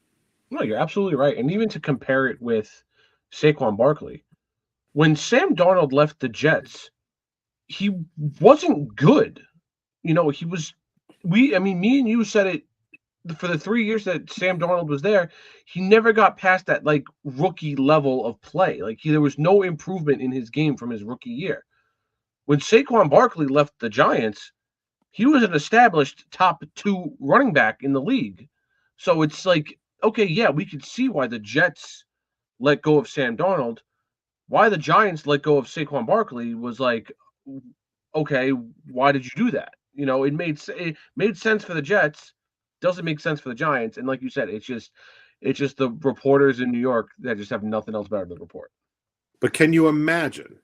No, you're absolutely right. And even to compare it with Saquon Barkley, when Sam Darnold left the Jets, he wasn't good. He was. Me and you said it for the 3 years that Sam Darnold was there. He never got past that like rookie level of play. Like there was no improvement in his game from his rookie year. When Saquon Barkley left the Giants, he was an established top 2 running back in the league. So it's like, okay, yeah, we could see why the Jets let go of Sam Darnold. Why the Giants let go of Saquon Barkley was like, okay, why did you do that? It made sense for the Jets, doesn't make sense for the Giants. And like you said, it's just the reporters in New York that just have nothing else better to report. But can you imagine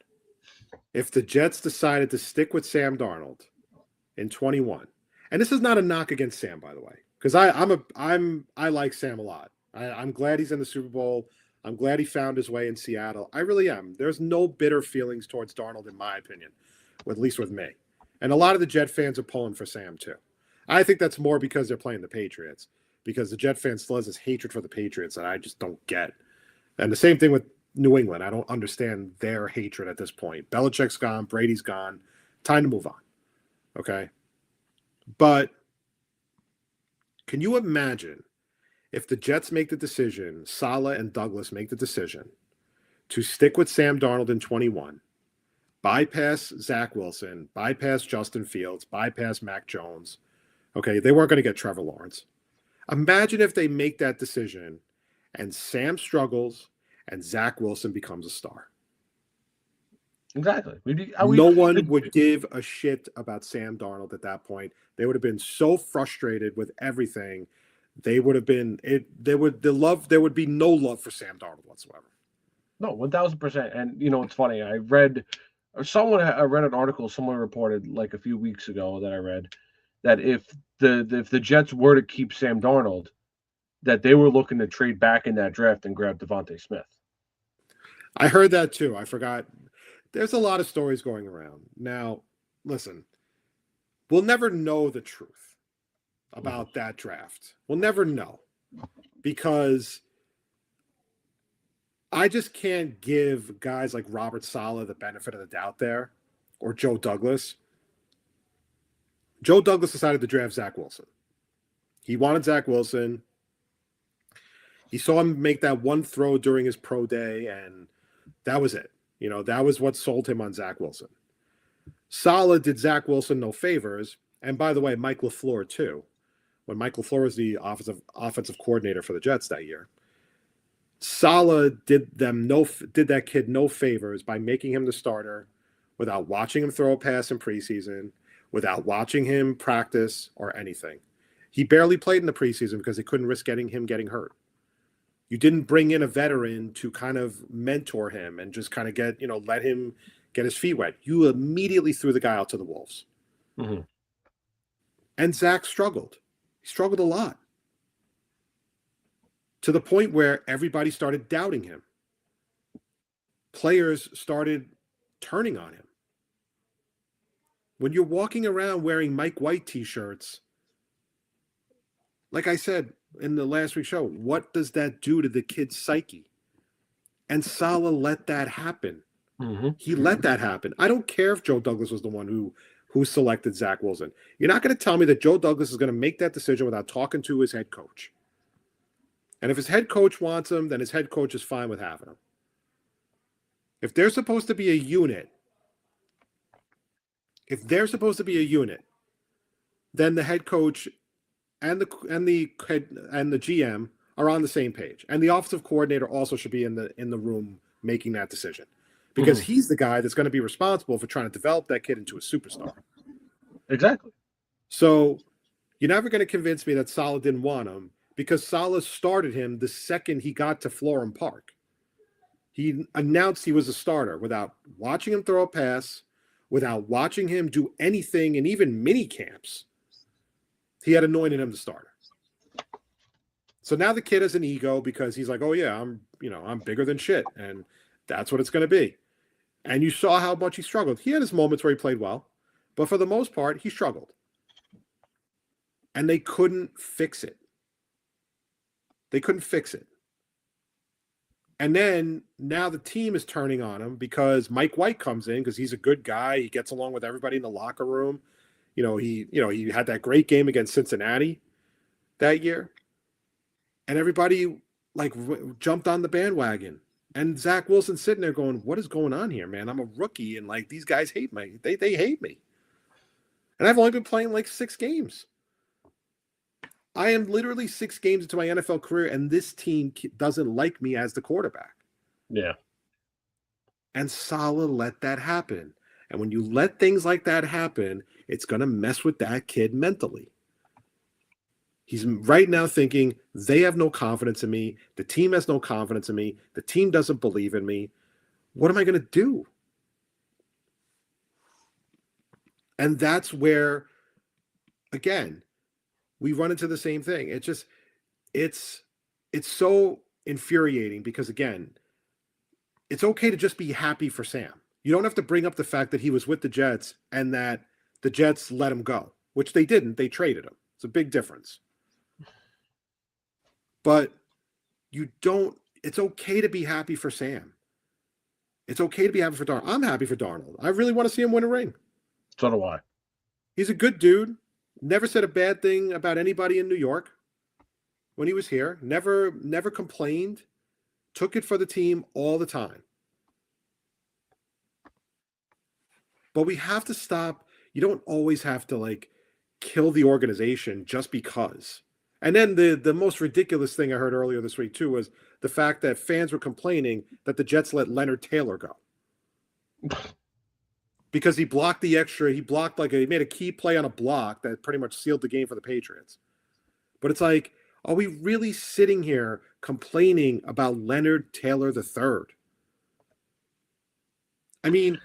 if the Jets decided to stick with Sam Darnold in 21? And this is not a knock against Sam, by the way, because I like Sam a lot. I'm glad he's in the Super Bowl. I'm glad he found his way in Seattle. I really am. There's no bitter feelings towards Darnold, in my opinion, at least with me. And a lot of the Jet fans are pulling for Sam, too. I think that's more because they're playing the Patriots, because the Jet fan still has this hatred for the Patriots that I just don't get. And the same thing with New England. I don't understand their hatred at this point. Belichick's gone. Brady's gone. Time to move on. Okay? But can you imagine if the Jets make the decision, Saleh and Douglas make the decision to stick with Sam Darnold in 21, bypass Zach Wilson, bypass Justin Fields, bypass Mac Jones. Okay, they weren't going to get Trevor Lawrence. Imagine if they make that decision and Sam struggles and Zach Wilson becomes a star. Exactly. No one would give a shit about Sam Darnold at that point. They would have been so frustrated with everything. They would have been there would be no love for Sam Darnold whatsoever. No, 1,000%. And it's funny. I read an article someone reported like a few weeks ago that I read that if the Jets were to keep Sam Darnold, that they were looking to trade back in that draft and grab Devontae Smith. I heard that too. I forgot. There's a lot of stories going around. Now, listen, we'll never know the truth about that draft. We'll never know, because I just can't give guys like Robert Saleh the benefit of the doubt there, or Joe Douglas. Joe Douglas decided to draft Zach Wilson. He wanted Zach Wilson. He saw him make that one throw during his pro day, and that was it. That was what sold him on Zach Wilson. Saleh did Zach Wilson no favors, and by the way, Mike LaFleur too. When Mike LaFleur was the offensive coordinator for the Jets that year, Saleh did that kid no favors by making him the starter without watching him throw a pass in preseason, without watching him practice or anything. He barely played in the preseason because they couldn't risk him getting hurt. You didn't bring in a veteran to kind of mentor him and just kind of let him get his feet wet. You immediately threw the guy out to the wolves. Mm-hmm. And Zach struggled. He struggled a lot, to the point where everybody started doubting him. Players started turning on him. When you're walking around wearing Mike White t-shirts, like I said in the last week's show, what does that do to the kid's psyche? And Saleh let that happen. Mm-hmm. He let that happen. I don't care if Joe Douglas was the one who selected Zach Wilson. You're not going to tell me that Joe Douglas is going to make that decision without talking to his head coach. And if his head coach wants him, then his head coach is fine with having him. If they're supposed to be a unit, then the head coach and the GM are on the same page, and the offensive coordinator also should be in the room making that decision, because he's the guy that's going to be responsible for trying to develop that kid into a superstar. Exactly. So you're never going to convince me that Saleh didn't want him, because Saleh started him the second he got to Florham Park. He announced he was a starter without watching him throw a pass, without watching him do anything, and even mini camps. He had anointed him the starter. So now the kid has an ego because he's like, oh yeah, I'm bigger than shit, and that's what it's going to be. And you saw how much he struggled. He had his moments where he played well, but for the most part, he struggled. And they couldn't fix it. And then now the team is turning on him because Mike White comes in because he's a good guy. He gets along with everybody in the locker room. He had that great game against Cincinnati that year. And everybody jumped on the bandwagon. And Zach Wilson's sitting there going, what is going on here, man? I'm a rookie, and these guys hate me. They hate me. And I've only been playing 6 games. I am literally 6 games into my NFL career, and this team doesn't like me as the quarterback. Yeah. And Saleh let that happen. And when you let things like that happen, it's going to mess with that kid mentally. He's right now thinking, they have no confidence in me. The team has no confidence in me. The team doesn't believe in me. What am I going to do? And that's where, again, we run into the same thing. It's so infuriating because, again, it's okay to just be happy for Sam. You don't have to bring up the fact that he was with the Jets and that the Jets let him go, which they didn't. They traded him. It's a big difference. But it's okay to be happy for Sam. It's okay to be happy for Darnold. I'm happy for Darnold. I really want to see him win a ring. So do I. He's a good dude. Never said a bad thing about anybody in New York when he was here. Never complained. Took it for the team all the time. But we have to stop. You don't always have to kill the organization just because. And then the most ridiculous thing I heard earlier this week too was the fact that fans were complaining that the Jets let Leonard Taylor go. Because he blocked he made a key play on a block that pretty much sealed the game for the Patriots. But it's are we really sitting here complaining about Leonard Taylor III? I mean,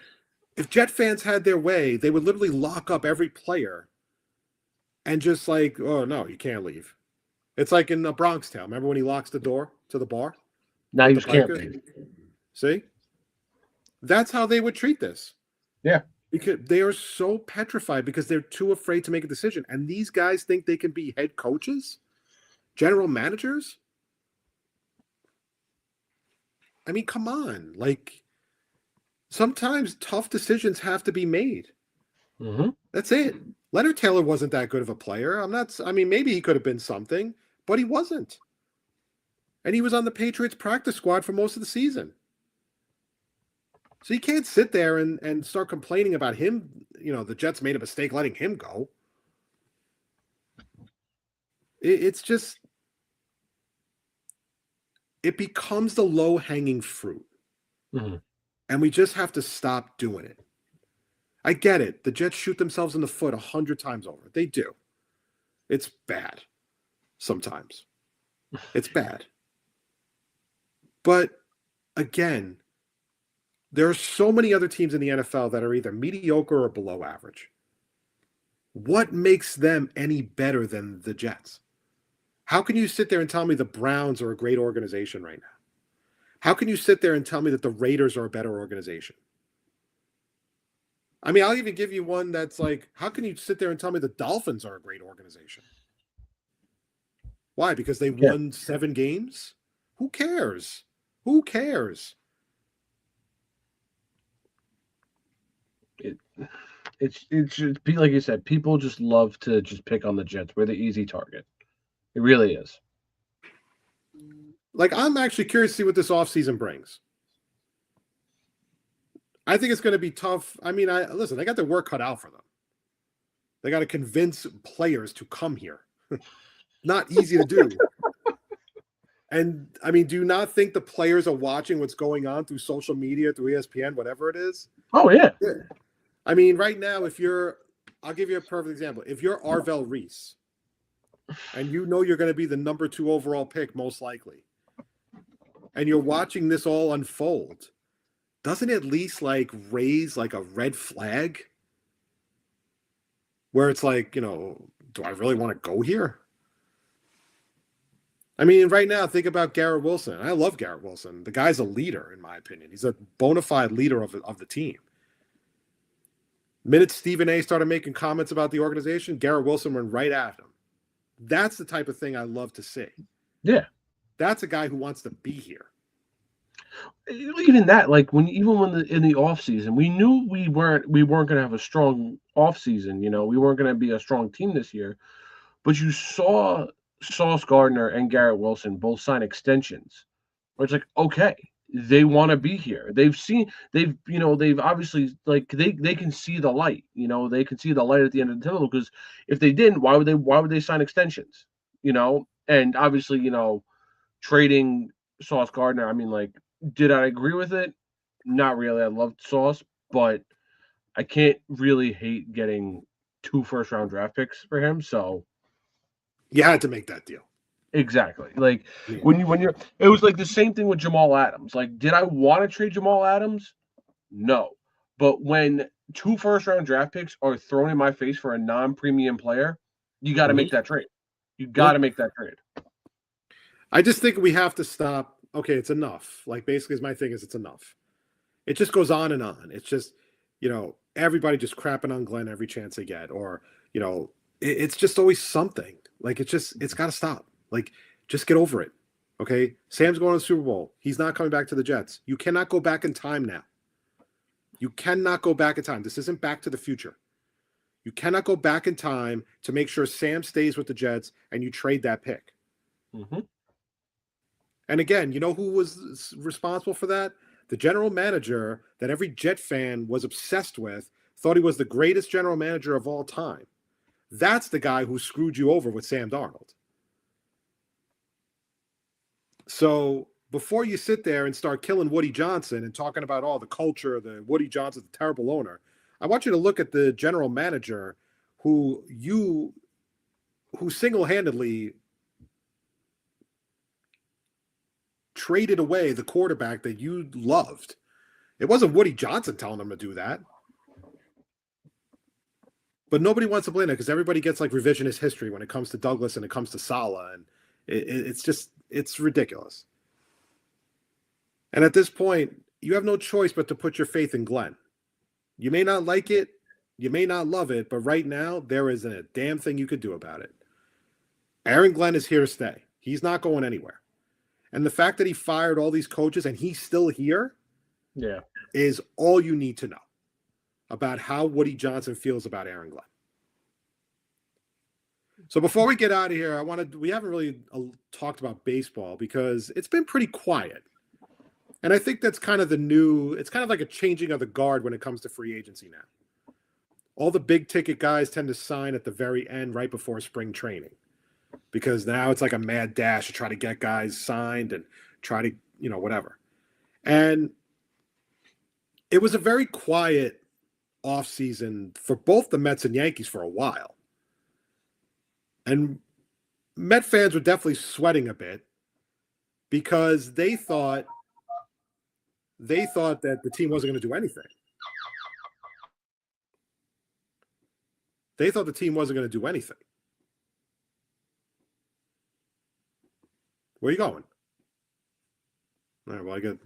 if Jet fans had their way, they would literally lock up every player and just oh, no, you can't leave. It's like in the Bronx Tale. Remember when he locks the door to the bar? Now you just can't leave. See? That's how they would treat this. Yeah. Because they are so petrified because they're too afraid to make a decision. And these guys think they can be head coaches? General managers? I mean, come on. Sometimes tough decisions have to be made. Mm-hmm. That's it. Leonard Taylor wasn't that good of a player. Maybe he could have been something, but he wasn't. And he was on the Patriots practice squad for most of the season. So you can't sit there and start complaining about him. The Jets made a mistake letting him go. It's just, it becomes the low-hanging fruit. Mm-hmm. And we just have to stop doing it. I get it. The Jets shoot themselves in the foot 100 times over. They do. It's bad. Sometimes. It's bad. But, again, there are so many other teams in the NFL that are either mediocre or below average. What makes them any better than the Jets? How can you sit there and tell me the Browns are a great organization right now? How can you sit there and tell me that the Raiders are a better organization? I'll even give you one that's how can you sit there and tell me the Dolphins are a great organization? Why? Because they won 7 games? Who cares? Who cares? It's just, like you said, people just love to just pick on the Jets. We're the easy target. It really is. I'm actually curious to see what this offseason brings. I think it's going to be tough. Listen, they got their work cut out for them. They got to convince players to come here. Not easy to do. And, do you not think the players are watching what's going on through social media, through ESPN, whatever it is? Oh, yeah. Right now, I'll give you a perfect example. If you're Arvell Reese, and you're going to be the number 2 overall pick, most likely, and you're watching this all unfold, doesn't it at least raise a red flag? Where it's do I really want to go here? Right now, think about Garrett Wilson. I love Garrett Wilson. The guy's a leader, in my opinion. He's a bona fide leader of the team. The minute Stephen A started making comments about the organization, Garrett Wilson went right at him. That's the type of thing I love to see. Yeah. That's a guy who wants to be here. Even that, like even when in the off season, we knew we weren't going to have a strong off season. We weren't going to be a strong team this year. But you saw Sauce Gardner and Garrett Wilson both sign extensions. Where it's like, okay, they want to be here. They've obviously, like, they can see the light. They can see the light at the end of the tunnel, because if they didn't, why would they sign extensions? And obviously, trading Sauce Gardner, I mean, like, did I agree with it? Not really. I loved Sauce, but I can't really hate getting 2 first-round draft picks for him. So You had to make that deal. exactly. Like, Yeah. it was like the same thing with Jamal Adams. Like, did I want to trade Jamal Adams? No. But when 2 first-round draft picks are thrown in my face for a non-premium player, you got to make that trade. You got to make that trade. I just think we have to stop. Okay, it's enough. Like, basically, my thing is, it's enough. It just goes on and on. It's just, everybody just crapping on Glenn every chance they get, or it's just always something. Like, it's got to stop. Like, just get over it. Okay, Sam's going to the Super Bowl. He's not coming back to the Jets. You cannot go back in time now. You cannot go back in time. This isn't Back to the Future. You cannot go back in time to make sure Sam stays with the Jets and you trade that pick. Mm-hmm. And again, you know who was responsible for that? The general manager that every Jet fan was obsessed with, thought he was the greatest general manager of all time. That's the guy who screwed you over with Sam Darnold. So before you sit there and start killing Woody Johnson and talking about all the culture, the Woody Johnson's a terrible owner, I want you to look at the general manager who single-handedly traded away the quarterback that you loved. It wasn't Woody Johnson telling them to do that. But nobody wants to blame it because everybody gets like revisionist history when it comes to Douglas and it comes to Saleh. And it's ridiculous. And at this point, you have no choice but to put your faith in Glenn. You may not like it. You may not love it. But right now, there isn't a damn thing you could do about it. Aaron Glenn is here to stay. He's not going anywhere. And the fact that he fired all these coaches and he's still here is all you need to know about how Woody Johnson feels about Aaron Glenn. So before we get out of here, we haven't really talked about baseball because it's been pretty quiet. And I think that's kind of it's kind of like a changing of the guard when it comes to free agency now. All the big ticket guys tend to sign at the very end, right before spring training. Because now it's like a mad dash to try to get guys signed and try to, whatever. And it was a very quiet offseason for both the Mets and Yankees for a while. And Met fans were definitely sweating a bit because they thought that the team wasn't going to do anything. They thought the team wasn't going to do anything. Where are you going? All right, well, I get.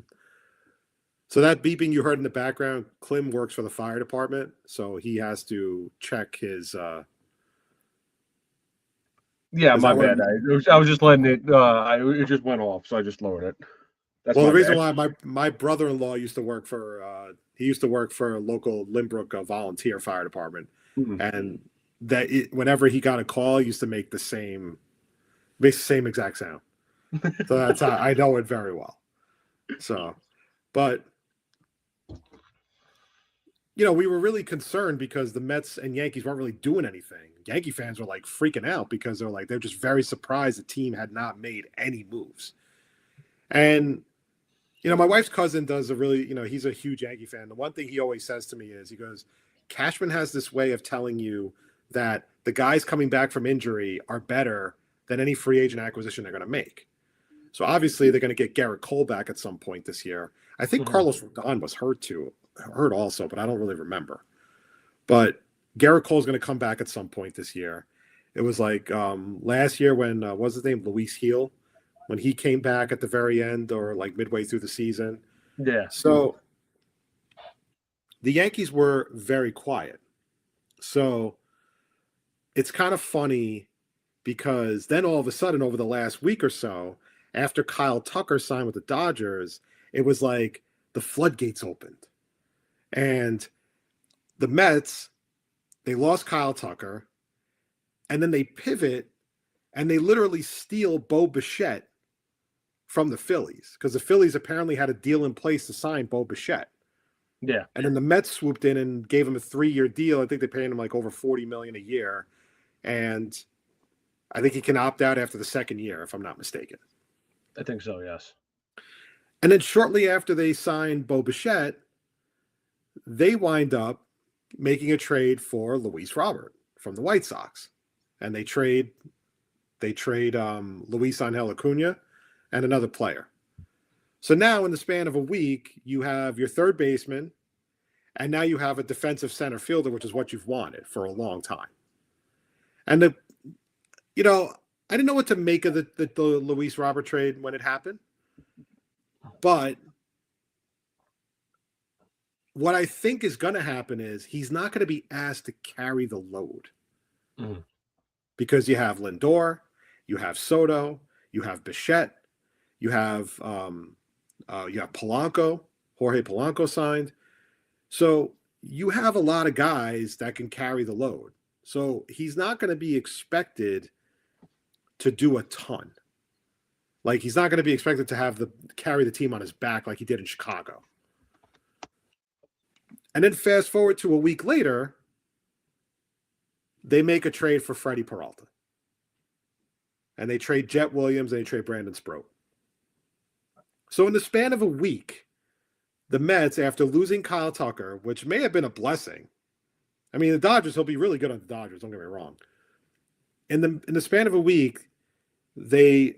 So that beeping you heard in the background, Klim works for the fire department, so he has to check his. My bad. I was just letting it. It just went off, so I just lowered it. That's the reason why my brother-in-law used to work for. He used to work for a local Limbrook volunteer fire department, and whenever he got a call, he used to make the same exact sound. So that's how I know it very well. So, but we were really concerned because the Mets and Yankees weren't really doing anything. Yankee fans were like freaking out because they're just very surprised the team had not made any moves. And my wife's cousin does he's a huge Yankee fan. The one thing he always says to me is, he goes, Cashman has this way of telling you that the guys coming back from injury are better than any free agent acquisition they're going to make. So obviously they're going to get Garrett Cole back at some point this year. I think Carlos Rodon was hurt also, but I don't really remember. But Garrett Cole's going to come back at some point this year. It was like last year when what's his name, Luis Heel, when he came back at the very end or like midway through the season. Yeah. So the Yankees were very quiet. So it's kind of funny because then all of a sudden over the last week or so, after Kyle Tucker signed with the Dodgers, it was like the floodgates opened. And the Mets, they lost Kyle Tucker, and then they pivot and they literally steal Bo Bichette from the Phillies because the Phillies apparently had a deal in place to sign Bo Bichette. Yeah. And then the Mets swooped in and gave him a 3-year deal. I think they paid him like over $40 million a year. And I think he can opt out after the second year, if I'm not mistaken. I think so, yes. And then shortly after they signed Bo Bichette, they wind up making a trade for Luis Robert from the White Sox. And they trade Luis Angel Acuna and another player. So now in the span of a week, you have your third baseman, and now you have a defensive center fielder, which is what you've wanted for a long time. And I didn't know what to make of the Luis Robert trade when it happened. But what I think is going to happen is he's not going to be asked to carry the load. Mm-hmm. Because you have Lindor, you have Soto, you have Bichette, you have Polanco, Jorge Polanco signed. So you have a lot of guys that can carry the load. So he's not going to be expected to do a ton. Like he's not going to be expected to carry the team on his back like he did in Chicago. And then fast forward to a week later, they make a trade for Freddie Peralta. And they trade Jet Williams and they trade Brandon Sproat. So in the span of a week, the Mets, after losing Kyle Tucker, which may have been a blessing. I mean, the Dodgers, he'll be really good on the Dodgers, don't get me wrong. In the span of a week, they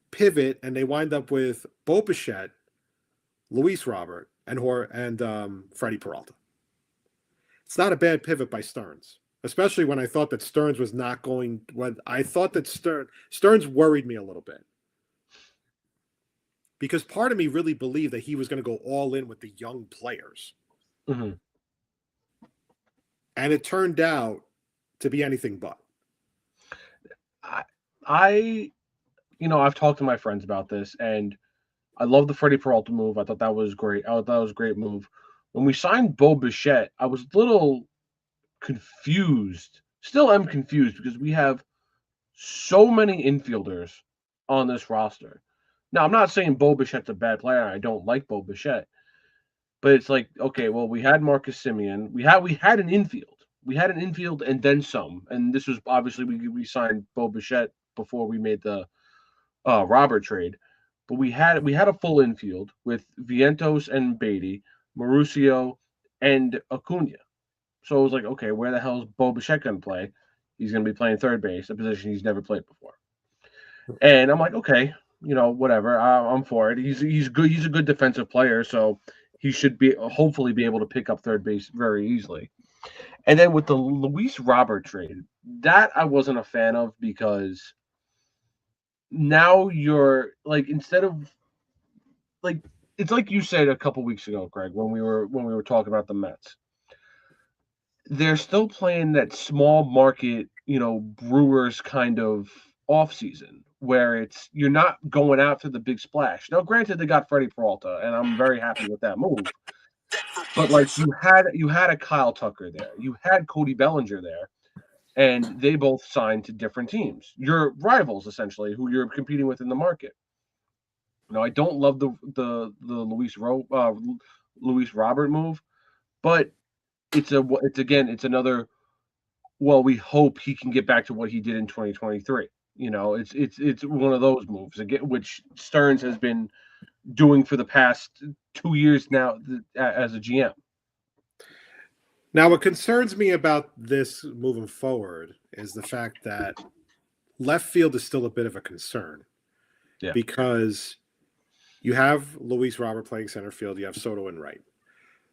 pivot and they wind up with Bo Bichette, Luis Robert, and Freddie Peralta. It's not a bad pivot by Stearns. Especially when I thought that Stearns was not going. When I thought that Stearns worried me a little bit, because part of me really believed that he was going to go all in with the young players, mm-hmm. And it turned out to be anything but. I've talked to my friends about this, and I love the Freddie Peralta move. I thought that was great. I thought that was a great move. When we signed Bo Bichette, I was a little confused. Still am confused because we have so many infielders on this roster. Now, I'm not saying Bo Bichette's a bad player. I don't like Bo Bichette. But it's like, okay, well, we had Marcus Semien. We had an infield. We had an infield and then some. And this was obviously we signed Bo Bichette before we made the Robert trade. But we had a full infield with Vientos and Beatty, Mauricio, and Acuna. So it was like, okay, where the hell is Bo Bichette going to play? He's going to be playing third base, a position he's never played before. And I'm like, okay, whatever. I'm for it. He's good. He's a good defensive player, so he should hopefully be able to pick up third base very easily. And then with the Luis Robert trade, that I wasn't a fan of because now you're like, instead of like, it's like you said a couple weeks ago, Craig, when we were talking about the Mets. They're still playing that small market, Brewers kind of offseason where you're not going out to the big splash. Now, granted, they got Freddie Peralta, and I'm very happy with that move. But like you had a Kyle Tucker there, you had Cody Bellinger there, and they both signed to different teams. Your rivals, essentially, who you're competing with in the market. I don't love the Luis Robert move, but it's another. Well, we hope he can get back to what he did in 2023. It's one of those moves again, which Stearns has been doing for the past 2 years now as a GM. Now, what concerns me about this moving forward is the fact that left field is still a bit of a concern. Yeah. Because you have Luis Robert playing center field, you have Soto in right.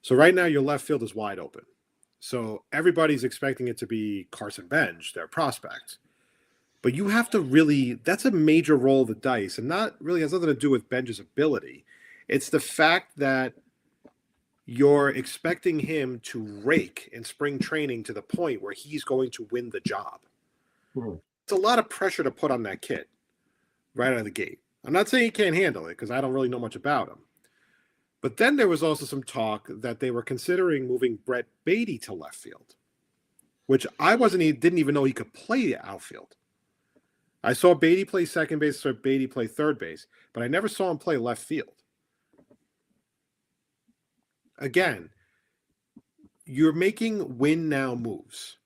So right now your left field is wide open. So everybody's expecting it to be Carson Bench, their prospect. But you have to really, that's a major roll of the dice, and not really has nothing to do with Bench's ability. It's the fact that you're expecting him to rake in spring training to the point where he's going to win the job. Mm-hmm. It's a lot of pressure to put on that kid right out of the gate. I'm not saying he can't handle it because I don't really know much about him. But then there was also some talk that they were considering moving Brett Beatty to left field, which didn't even know he could play outfield. I saw Beatty play second base, saw Beatty play third base, but I never saw him play left field. Again, you're making win now moves.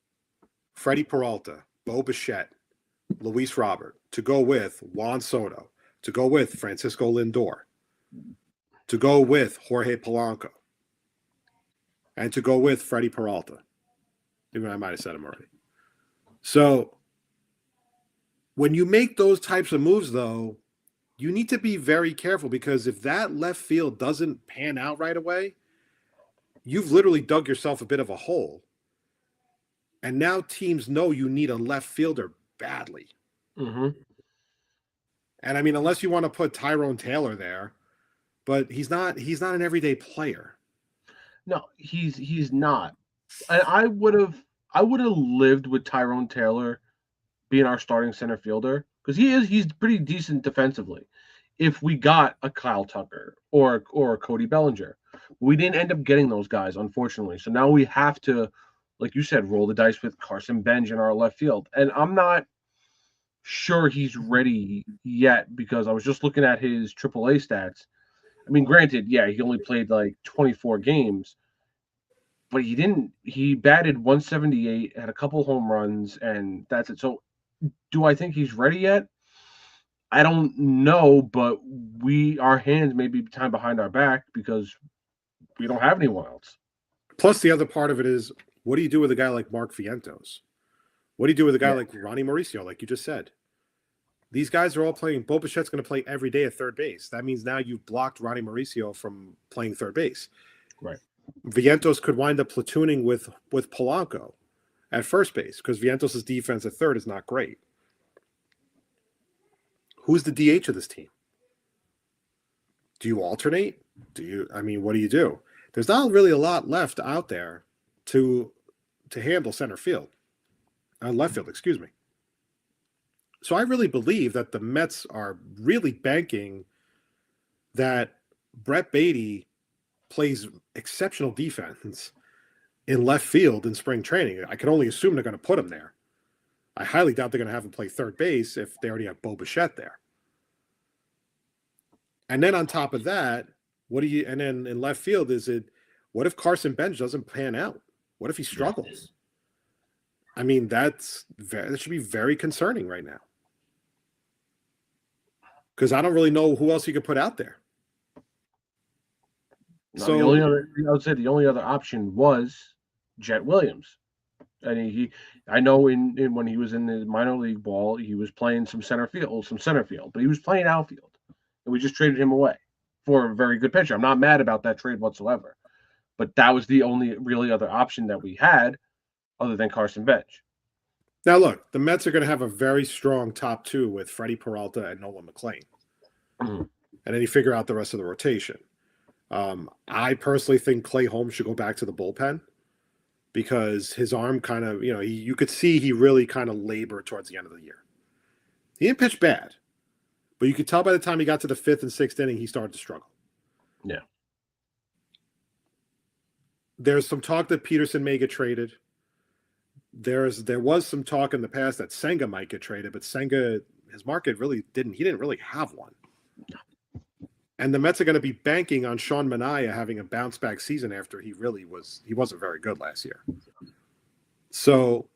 Freddie Peralta, Bo Bichette, Luis Robert, to go with Juan Soto, to go with Francisco Lindor, to go with Jorge Polanco, and to go with Freddie Peralta. Even I might have said him already. So when you make those types of moves, though, you need to be very careful because if that left field doesn't pan out right away, you've literally dug yourself a bit of a hole. And now teams know you need a left fielder badly. Mm-hmm. And I mean, unless you want to put Tyrone Taylor there, but he's not an everyday player. No, he's not. And I would have lived with Tyrone Taylor being our starting center fielder because he's pretty decent defensively. If we got a Kyle Tucker or a Cody Bellinger, we didn't end up getting those guys, unfortunately. So now we have to, like you said, roll the dice with Carson Bench in our left field. And I'm not sure he's ready yet because I was just looking at his AAA stats. I mean, granted, yeah, he only played like 24 games, but he batted 178, had a couple home runs, and that's it. So do I think he's ready yet? I don't know, but our hands may be tied behind our back because we don't have anyone else. Plus, the other part of it is, what do you do with a guy like Mark Vientos? What do you do with a guy like Ronnie Mauricio, like you just said? These guys are all playing. Bo Bichette's going to play every day at third base. That means now you've blocked Ronnie Mauricio from playing third base. Right. Vientos could wind up platooning with Polanco at first base because Vientos' defense at third is not great. Who's the DH of this team? Do you alternate? What do you do? There's not really a lot left out there to handle center field. Left field, excuse me. So I really believe that the Mets are really banking that Brett Beatty plays exceptional defense in left field in spring training. I can only assume they're going to put him there. I highly doubt they're going to have him play third base if they already have Bo Bichette there. And then on top of that, and then in left field, what if Carson Bench doesn't pan out? What if he struggles? I mean, that should be very concerning right now. Because I don't really know who else you could put out there. No, so I would say the only other option was Jet Williams. And I know when he was in the minor league ball, he was playing some center field, but he was playing outfield. And we just traded him away for a very good pitcher. I'm not mad about that trade whatsoever. But that was the only really other option that we had other than Carson Bench. Now, look, the Mets are going to have a very strong top two with Freddie Peralta and Nolan McLean. Mm-hmm. And then you figure out the rest of the rotation. I personally think Clay Holmes should go back to the bullpen because his arm kind of, you could see he really kind of labored towards the end of the year. He didn't pitch bad, but you could tell by the time he got to the fifth and sixth inning, he started to struggle. Yeah. There's some talk that Peterson may get traded. There was some talk in the past that Senga might get traded, but Senga, his market he didn't really have one. And the Mets are going to be banking on Sean Manaea having a bounce back season after he wasn't very good last year. So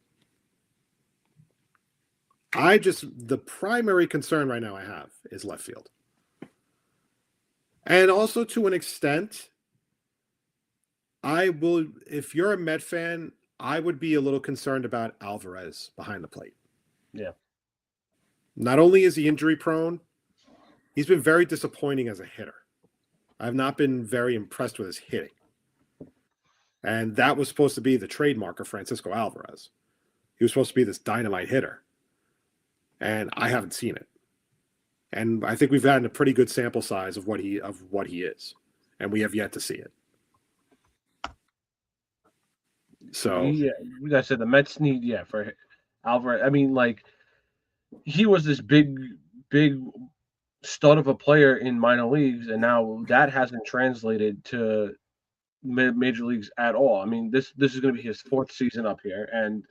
the primary concern right now I have is left field. And also to an extent, if you're a Met fan, I would be a little concerned about Alvarez behind the plate. Yeah. Not only is he injury prone, he's been very disappointing as a hitter. I've not been very impressed with his hitting. And that was supposed to be the trademark of Francisco Alvarez. He was supposed to be this dynamite hitter. And I haven't seen it. And I think we've gotten a pretty good sample size of what he is. And we have yet to see it. So like I said, the Mets need for Alvarez. I mean, like he was this big stud of a player in minor leagues, and now that hasn't translated to major leagues at all. I mean, this is going to be his 4th season up here, and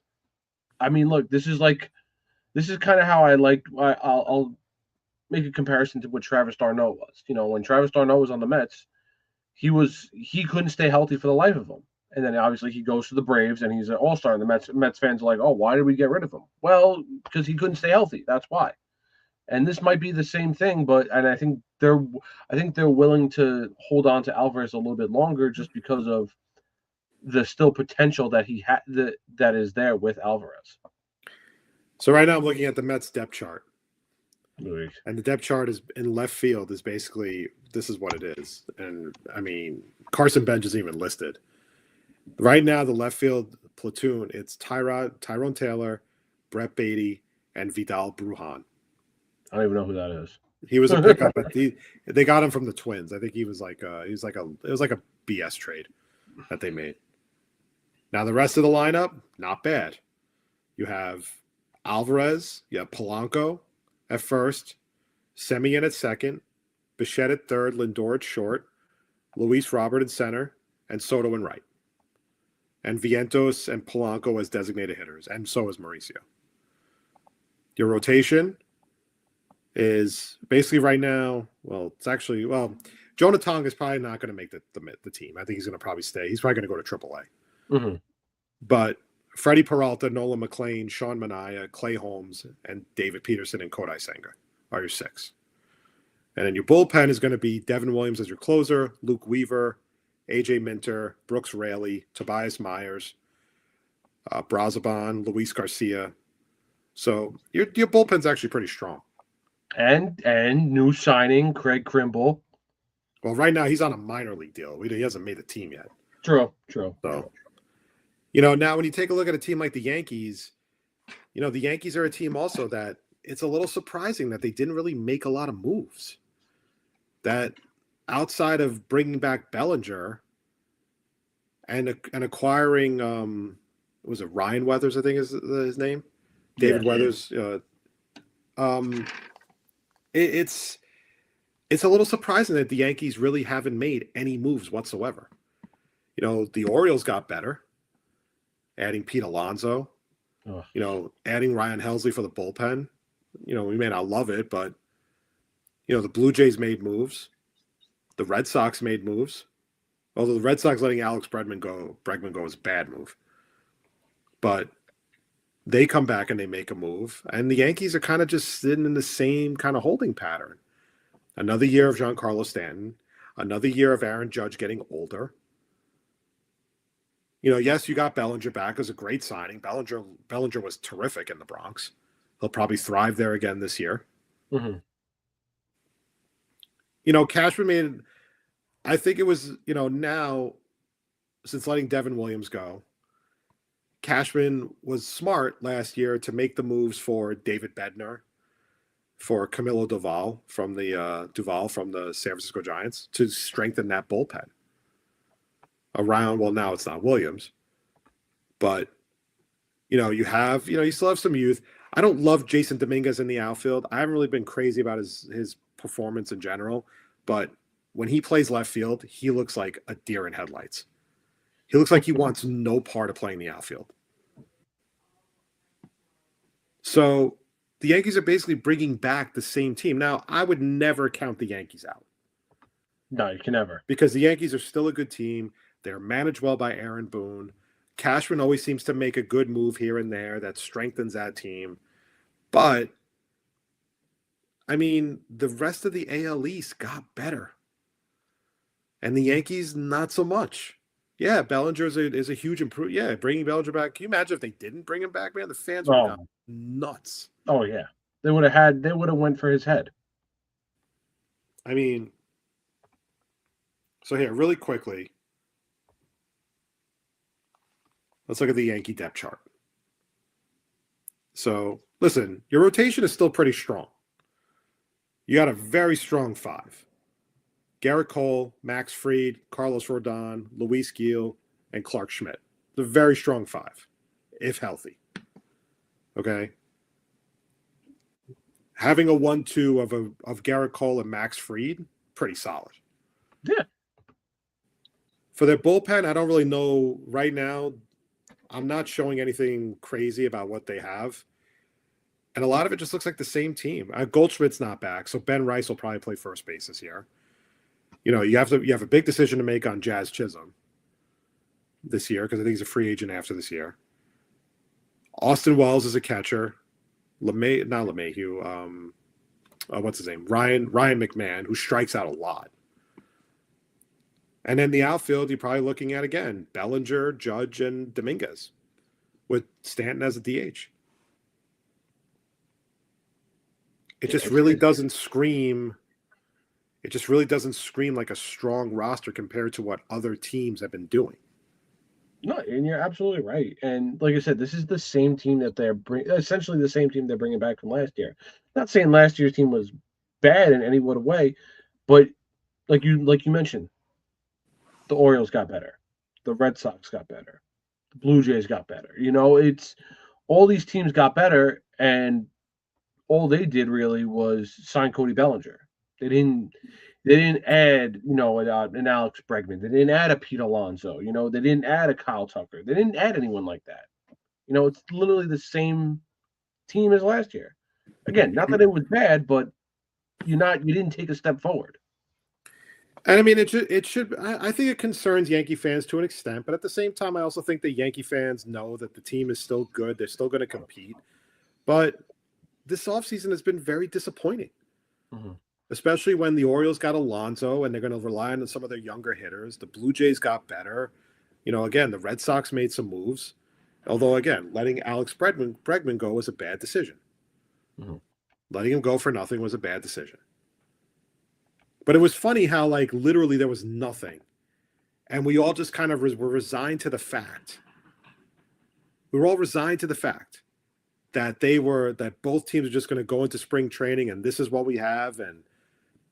I mean, look, this is kind of how I'll make a comparison to what Travis d'Arnaud was. When Travis d'Arnaud was on the Mets, he couldn't stay healthy for the life of him. And then obviously he goes to the Braves and he's an all-star. And the Mets fans are like, oh, why did we get rid of him? Well, because he couldn't stay healthy. That's why. And this might be the same thing, and I think they're willing to hold on to Alvarez a little bit longer just because of the still potential that he had that is there with Alvarez. So right now I'm looking at the Mets depth chart. Louis. And the depth chart is in left field is basically this is what it is. And I mean, Carson Bench isn't even listed. Right now, the left field platoon, it's Tyrone Taylor, Brett Beatty, and Vidal Brujan. I don't even know who that is. He was a pickup, but they got him from the Twins. I think it was like a BS trade that they made. Now the rest of the lineup, not bad. You have Alvarez, you have Polanco at first, Semien at second, Bichette at third, Lindor at short, Luis Robert at center, and Soto in right. And Vientos and Polanco as designated hitters, and so is Mauricio. Your rotation is basically right now, Jonah Tong is probably not going to make the team. I think he's going to probably stay. He's probably going to go to AAA. Mm-hmm. But Freddie Peralta, Nolan McLean, Sean Manaea, Clay Holmes, and David Peterson and Kodai Senga are your 6. And then your bullpen is going to be Devin Williams as your closer, Luke Weaver, AJ Minter, Brooks Raley, Tobias Myers, Brazaban, Luis Garcia. So your bullpen's actually pretty strong. And new signing Craig Kimbrel. Well, right now he's on a minor league deal. He hasn't made the team yet. True. So, now when you take a look at a team like the Yankees, the Yankees are a team also that it's a little surprising that they didn't really make a lot of moves. That outside of bringing back Bellinger and acquiring, was it Ryan Weathers? I think is his name, David Weathers. It's a little surprising that the Yankees really haven't made any moves whatsoever. The Orioles got better, adding Pete Alonso, adding Ryan Helsley for the bullpen. We may not love it, but, the Blue Jays made moves. The Red Sox made moves. Although the Red Sox letting Alex Bregman go is a bad move. But they come back and they make a move. And the Yankees are kind of just sitting in the same kind of holding pattern. Another year of Giancarlo Stanton. Another year of Aaron Judge getting older. Yes, you got Bellinger back. It was a great signing. Bellinger was terrific in the Bronx. He'll probably thrive there again this year. Mm-hmm. Cashman made, I think it was, now, since letting Devin Williams go, Cashman was smart last year to make the moves for David Bednar, for Camilo Doval from the San Francisco Giants to strengthen that bullpen. Now it's not Williams, but you still have some youth. I don't love Jason Dominguez in the outfield. I haven't really been crazy about his performance in general, but when he plays left field, he looks like a deer in headlights. He looks like he wants no part of playing the outfield. So the Yankees are basically bringing back the same team. Now, I would never count the Yankees out. No, you can never. Because the Yankees are still a good team. They're managed well by Aaron Boone. Cashman always seems to make a good move here and there that strengthens that team. But, I mean, the rest of the AL East got better. And the Yankees, not so much. Yeah, Bellinger is a huge improvement. Yeah, bringing Bellinger back. Can you imagine if they didn't bring him back, man? The fans would have gone nuts. Oh, yeah. They would have went for his head. I mean, so here, really quickly, let's look at the Yankee depth chart. So, listen, your rotation is still pretty strong. You got a very strong 5. Garrett Cole, Max Fried, Carlos Rodon, Luis Gil, and Clark Schmidt. It's a very strong 5, if healthy. Okay? having a 1-2 of Garrett Cole and Max Fried, pretty solid. Yeah. For their bullpen, I don't really know right now. I'm not showing anything crazy about what they have. And a lot of it just looks like the same team. Goldschmidt's not back, so Ben Rice will probably play first base this year. You have a big decision to make on Jazz Chisholm this year because I think he's a free agent after this year. Austin Wells is a catcher. Not LeMahieu. What's his name? Ryan McMahon, who strikes out a lot. And then the outfield, you're probably looking at again Bellinger, Judge, and Dominguez, with Stanton as a DH. It just really doesn't scream. It just really doesn't scream like a strong roster compared to what other teams have been doing. No, and you're absolutely right. And like I said, this is the same team that essentially the same team they're bringing back from last year. Not saying last year's team was bad in any way, but like you mentioned, the Orioles got better, the Red Sox got better, the Blue Jays got better. It's all these teams got better, and all they did really was sign Cody Bellinger. They didn't add, an Alex Bregman. They didn't add a Pete Alonso. They didn't add a Kyle Tucker. They didn't add anyone like that. It's literally the same team as last year. Again, not that it was bad, but you didn't take a step forward. And I mean, it should. I think it concerns Yankee fans to an extent, but at the same time, I also think the Yankee fans know that the team is still good. They're still going to compete. But this offseason has been very disappointing, especially when the Orioles got Alonso and they're going to rely on some of their younger hitters. The Blue Jays got better. Again, the Red Sox made some moves. Although, again, letting Alex Bregman go was a bad decision. Letting him go for nothing was a bad decision. But it was funny how, literally there was nothing. And we all just kind of were resigned to the fact. We were all resigned to the fact that both teams are just going to go into spring training and this is what we have. And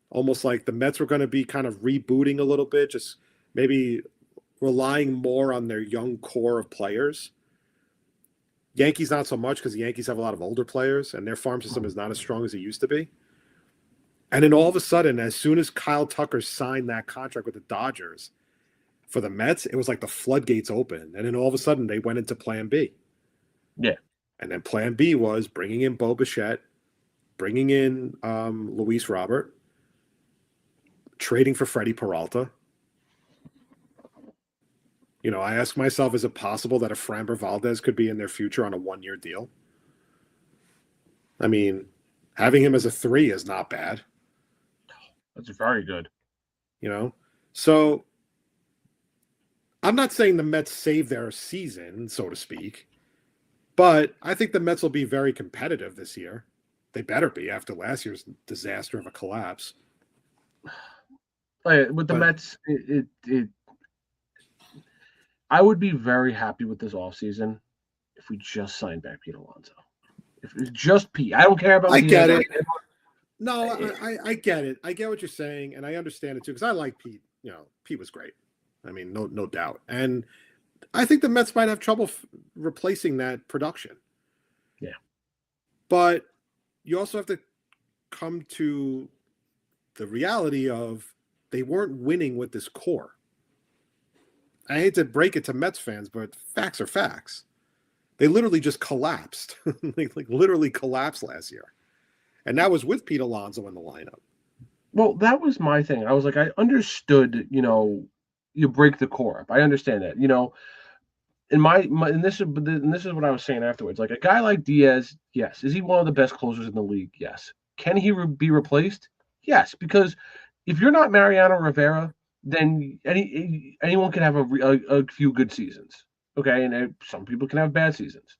almost like the Mets were going to be kind of rebooting a little bit, just maybe relying more on their young core of players. Yankees not so much because the Yankees have a lot of older players and their farm system is not as strong as it used to be. And then all of a sudden, as soon as Kyle Tucker signed that contract with the Dodgers for the Mets, it was like the floodgates opened. And then all of a sudden, they went into Plan B. Yeah. And then Plan B was bringing in Bo Bichette, bringing in Luis Robert, trading for Freddie Peralta. I ask myself, is it possible that a Framber Valdez could be in their future on a 1-year deal? I mean, having him as a 3 is not bad. That's very good. So I'm not saying the Mets saved their season, so to speak, but I think the Mets will be very competitive this year. They better be after last year's disaster of a collapse. With the Mets, I would be very happy with this offseason if we just signed back Pete Alonso. If it's just Pete, I don't care about. I get it. No, I get it. I get what you're saying, and I understand it too because I like Pete. Pete was great. I mean, no doubt. And I think the Mets might have trouble replacing that production. Yeah. But you also have to come to the reality of they weren't winning with this core. I hate to break it to Mets fans, but facts are facts. They literally just collapsed. Literally collapsed last year. And that was with Pete Alonso in the lineup. Well, that was my thing. I was like, I understood, you break the core up. I understand that, and this is what I was saying afterwards. Like a guy like Diaz, yes. Is he one of the best closers in the league? Yes. Can he be replaced? Yes. Because if you're not Mariano Rivera, then anyone can have a few good seasons. Okay. And some people can have bad seasons.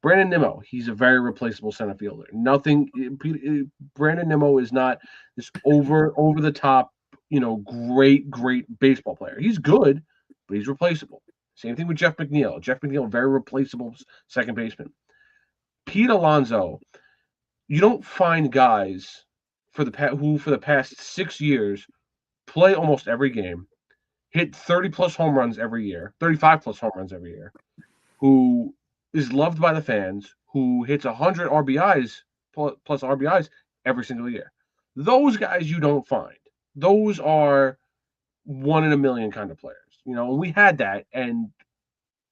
Brandon Nimmo, he's a very replaceable center fielder. Brandon Nimmo is not this over the top, great baseball player. He's good, but he's replaceable. Same thing with Jeff McNeil. Jeff McNeil, very replaceable second baseman. Pete Alonso, you don't find guys for the past 6 years play almost every game, hit 30+ home runs every year, 35+ home runs every year, who is loved by the fans, who hits 100 RBIs plus RBIs every single year. Those guys you don't find. Those are 1 in a million kind of players. And we had that, and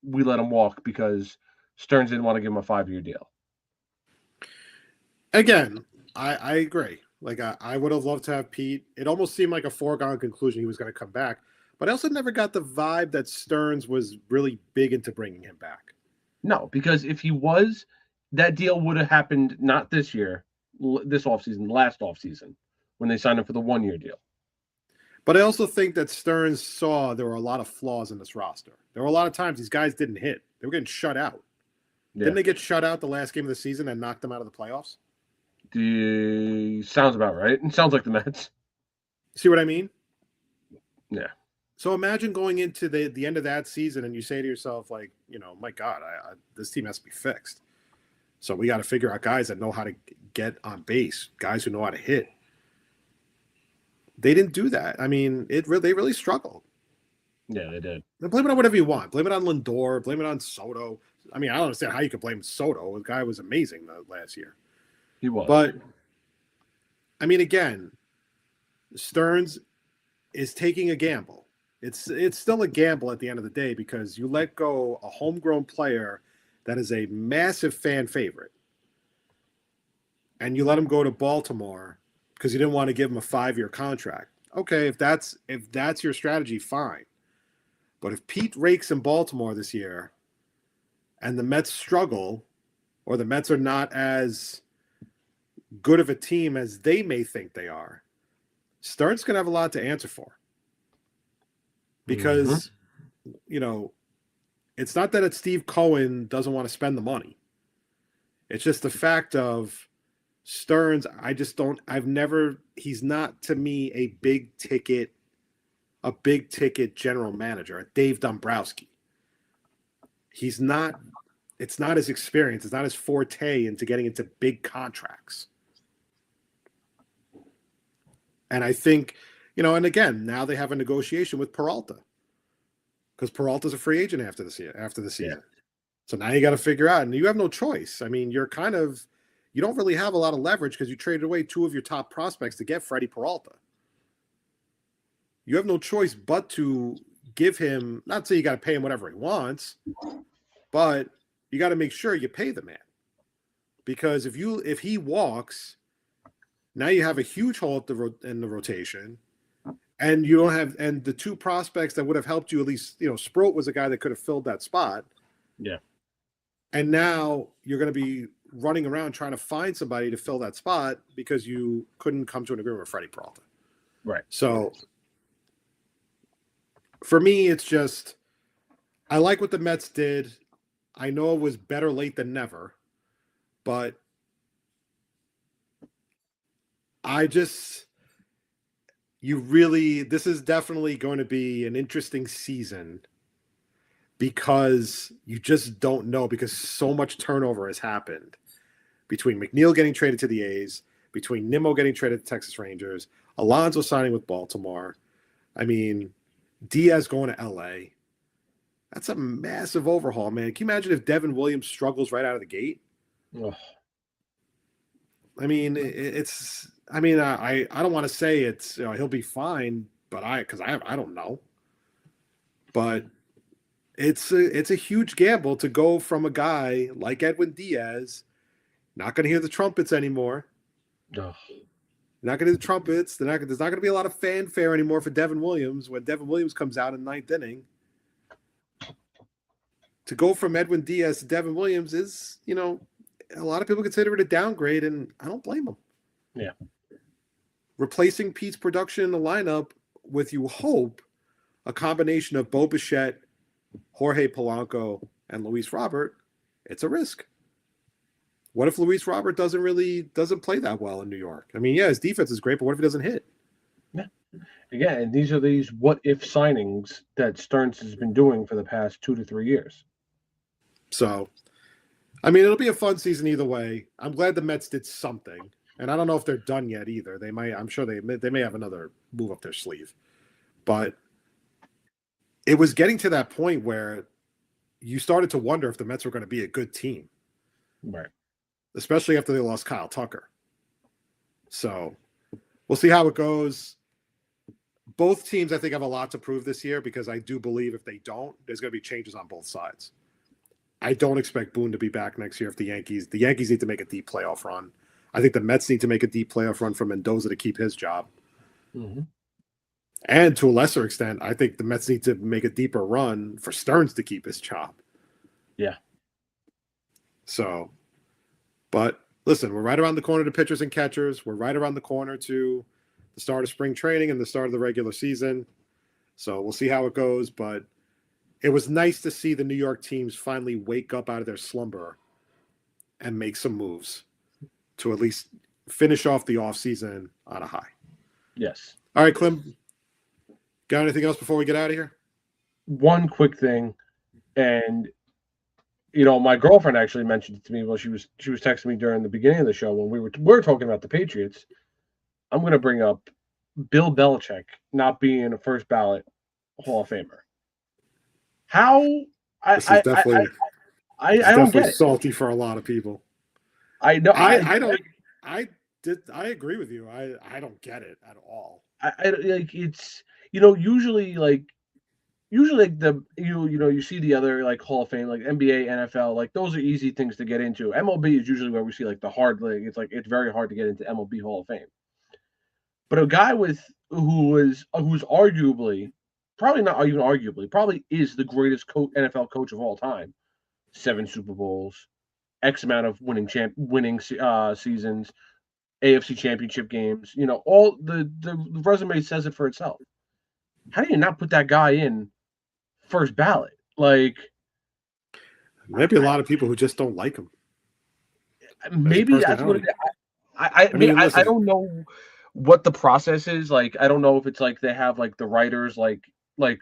we let him walk because Stearns didn't want to give him a 5-year deal. Again, I agree. Like, I would have loved to have Pete. It almost seemed like a foregone conclusion he was going to come back. But I also never got the vibe that Stearns was really big into bringing him back. No, because if he was, that deal would have happened not this year, this offseason, last offseason, when they signed him for the 1-year deal. But I also think that Stearns saw there were a lot of flaws in this roster. There were a lot of times these guys didn't hit. They were getting shut out. Yeah. Didn't they get shut out the last game of the season and knocked them out of the playoffs? Sounds about right. It sounds like the Mets. See what I mean? Yeah. So imagine going into the end of that season and you say to yourself, like, my God, this team has to be fixed. So we got to figure out guys that know how to get on base, guys who know how to hit. They didn't do that. I mean, they really struggled. Yeah, they did. Blame it on whatever you want. Blame it on Lindor. Blame it on Soto. I mean, I don't understand how you could blame Soto. The guy was amazing last year. He was. But, I mean, again, Stearns is taking a gamble. It's still a gamble at the end of the day because you let go a homegrown player that is a massive fan favorite, and you let him go to Baltimore because you didn't want to give him a 5-year contract. Okay, if that's your strategy, fine. But if Pete rakes in Baltimore this year and the Mets struggle, or the Mets are not as good of a team as they may think they are, Stearns going to have a lot to answer for. Because, it's not that Steve Cohen doesn't want to spend the money. It's just the fact of Stearns, he's not to me a big ticket general manager, a Dave Dombrowski. It's not his experience. It's not his forte into getting into big contracts. And I think, and again, now they have a negotiation with Peralta because Peralta's a free agent after the season. Yeah. So now you got to figure out, and you have no choice. I mean, you don't really have a lot of leverage because you traded away 2 of your top prospects to get Freddie Peralta. You have no choice but to give him, not say you got to pay him whatever he wants, but you got to make sure you pay the man. Because if he walks, now you have a huge hole in the rotation, and you don't have, and the 2 prospects that would have helped you, at least, Sproat was a guy that could have filled that spot. Yeah. And now you're going to be running around trying to find somebody to fill that spot because you couldn't come to an agreement with Freddie Peralta. Right. So for me, it's just, I like what the Mets did. I know it was better late than never, but this is definitely going to be an interesting season because you just don't know, because so much turnover has happened between McNeil getting traded to the A's, between Nimmo getting traded to Texas Rangers, Alonso signing with Baltimore. I mean, Diaz going to LA. That's a massive overhaul, man. Can you imagine if Devin Williams struggles right out of the gate? Ugh. I mean, I don't want to say it's, he'll be fine, but I don't know. But it's a huge gamble to go from a guy like Edwin Diaz, not going to hear the trumpets anymore. Ugh. Not going to hear the trumpets. There's not going to be a lot of fanfare anymore for Devin Williams when Devin Williams comes out in 9th inning. To go from Edwin Diaz to Devin Williams is, a lot of people consider it a downgrade, and I don't blame them. Yeah. Replacing Pete's production in the lineup with, you hope, a combination of Bo Bichette, Jorge Polanco, and Luis Robert, it's a risk. What if Luis Robert doesn't play that well in New York? I mean, yeah, his defense is great, but what if he doesn't hit? Yeah. Again, and these are these what-if signings that Stearns has been doing for the past 2 to 3 years. So, I mean, it'll be a fun season either way. I'm glad the Mets did something, and I don't know if they're done yet either. They might. I'm sure they may have another move up their sleeve, but it was getting to that point where you started to wonder if the Mets were going to be a good team, right? Especially after they lost Kyle Tucker. So we'll see how it goes. Both teams, I think, have a lot to prove this year because I do believe if they don't, there's going to be changes on both sides. I don't expect Boone to be back next year if the Yankees need to make a deep playoff run. I think the Mets need to make a deep playoff run for Mendoza to keep his job. Mm-hmm. And to a lesser extent, I think the Mets need to make a deeper run for Stearns to keep his job. Yeah. So, but listen, we're right around the corner to pitchers and catchers. We're right around the corner to the start of spring training and the start of the regular season. So we'll see how it goes. But it was nice to see the New York teams finally wake up out of their slumber and make some moves to at least finish off the offseason on a high. Yes. All right, Klim, got anything else before we get out of here? One quick thing, and my girlfriend actually mentioned it to me while she was texting me during the beginning of the show when we were talking about the Patriots. I'm going to bring up Bill Belichick not being a first ballot Hall of Famer. How I don't get it. Salty for a lot of people. I know. I agree with you. I don't get it at all. It's usually the you see the other like Hall of Fame like NBA, NFL, like those are easy things to get into. MLB is usually where we see like the hard it's very hard to get into MLB Hall of Fame. But a guy who's arguably, probably not even arguably, probably is the greatest NFL coach of all time. 7 Super Bowls, X amount of winning seasons, AFC championship games, all the resume says it for itself. How do you not put that guy in first ballot? Like, maybe a lot of people who just don't like him. Maybe that's what it is. I don't know what the process is. Like, I don't know if it's like they have like the writers like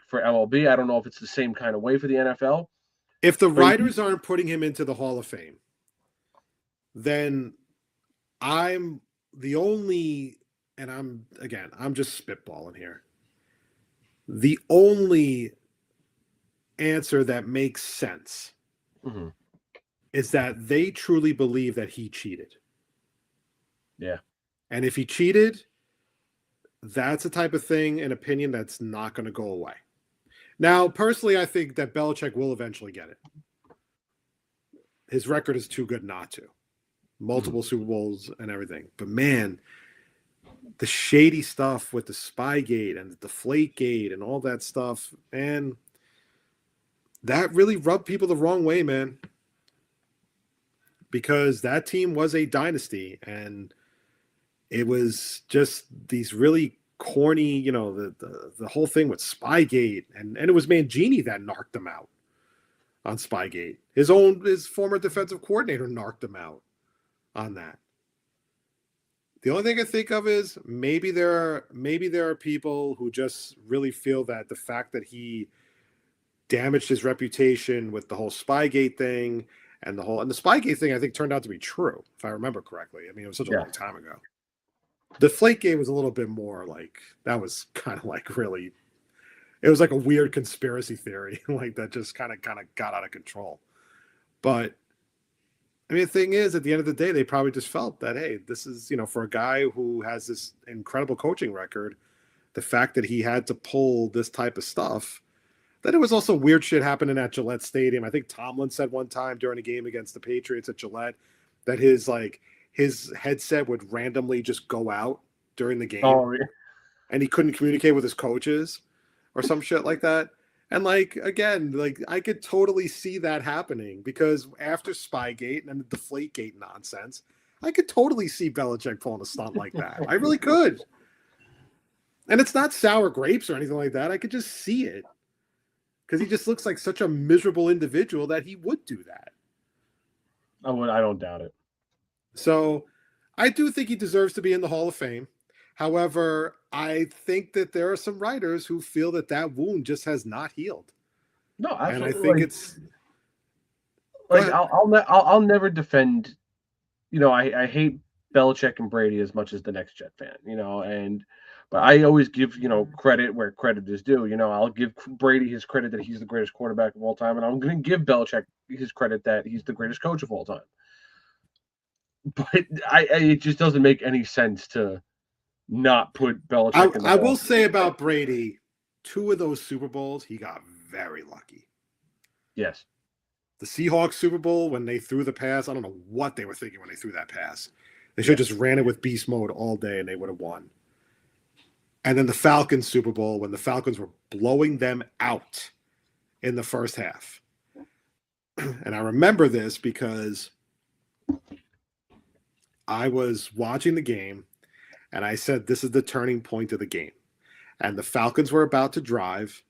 for MLB. I don't know if it's the same kind of way for the NFL. If the writers aren't putting him into the Hall of Fame, then I'm the only, and I'm just spitballing here. The only answer that makes sense is that they truly believe that he cheated. Yeah. And if he cheated, that's a type of thing, an opinion that's not going to go away. Now, personally, I think that Belichick will eventually get it. His record is too good not to. Multiple Super Bowls and everything. But man, the shady stuff with the Spygate and the Deflategate and all that stuff, man, that really rubbed people the wrong way, man. Because that team was a dynasty, and it was just these really corny, the whole thing with Spygate, and it was Mangini that narked them out on Spygate. His former defensive coordinator narked him out on that. The only thing I think of is maybe there are people who just really feel that the fact that he damaged his reputation with the whole Spygate thing and the Spygate thing, I think, turned out to be true, if I remember correctly. I mean, it was such a long time ago. The Deflategate was a little bit more like, that was kind of like really, it was like a weird conspiracy theory, like that just kind of got out of control. But I mean, the thing is, at the end of the day, they probably just felt that, hey, this is, for a guy who has this incredible coaching record, the fact that he had to pull this type of stuff, that it was also weird shit happening at Gillette Stadium. I think Tomlin said one time during a game against the Patriots at Gillette that his headset would randomly just go out during the game. Oh, yeah. And he couldn't communicate with his coaches or some shit like that. And again, I could totally see that happening because after Spygate and the Deflategate nonsense, I could totally see Belichick pulling a stunt like that. I really could. And it's not sour grapes or anything like that. I could just see it because he just looks like such a miserable individual that he would do that. I don't doubt it. So I do think he deserves to be in the Hall of Fame. However, I think that there are some writers who feel that wound just has not healed. No, absolutely. And I think it's I'll never defend. I hate Belichick and Brady as much as the next Jet fan. But I always give credit where credit is due. I'll give Brady his credit that he's the greatest quarterback of all time, and I'm going to give Belichick his credit that he's the greatest coach of all time. but it just doesn't make any sense to not put Belichick in the I Hall. will say about Brady, 2 of those Super Bowls, he got very lucky. Yes. The Seahawks Super Bowl, when they threw the pass, I don't know what they were thinking when they threw that pass. They should have just ran it with beast mode all day and they would have won. And then the Falcons Super Bowl, when the Falcons were blowing them out in the first half. And I remember this because I was watching the game and I said, this is the turning point of the game. And the Falcons were about to drive.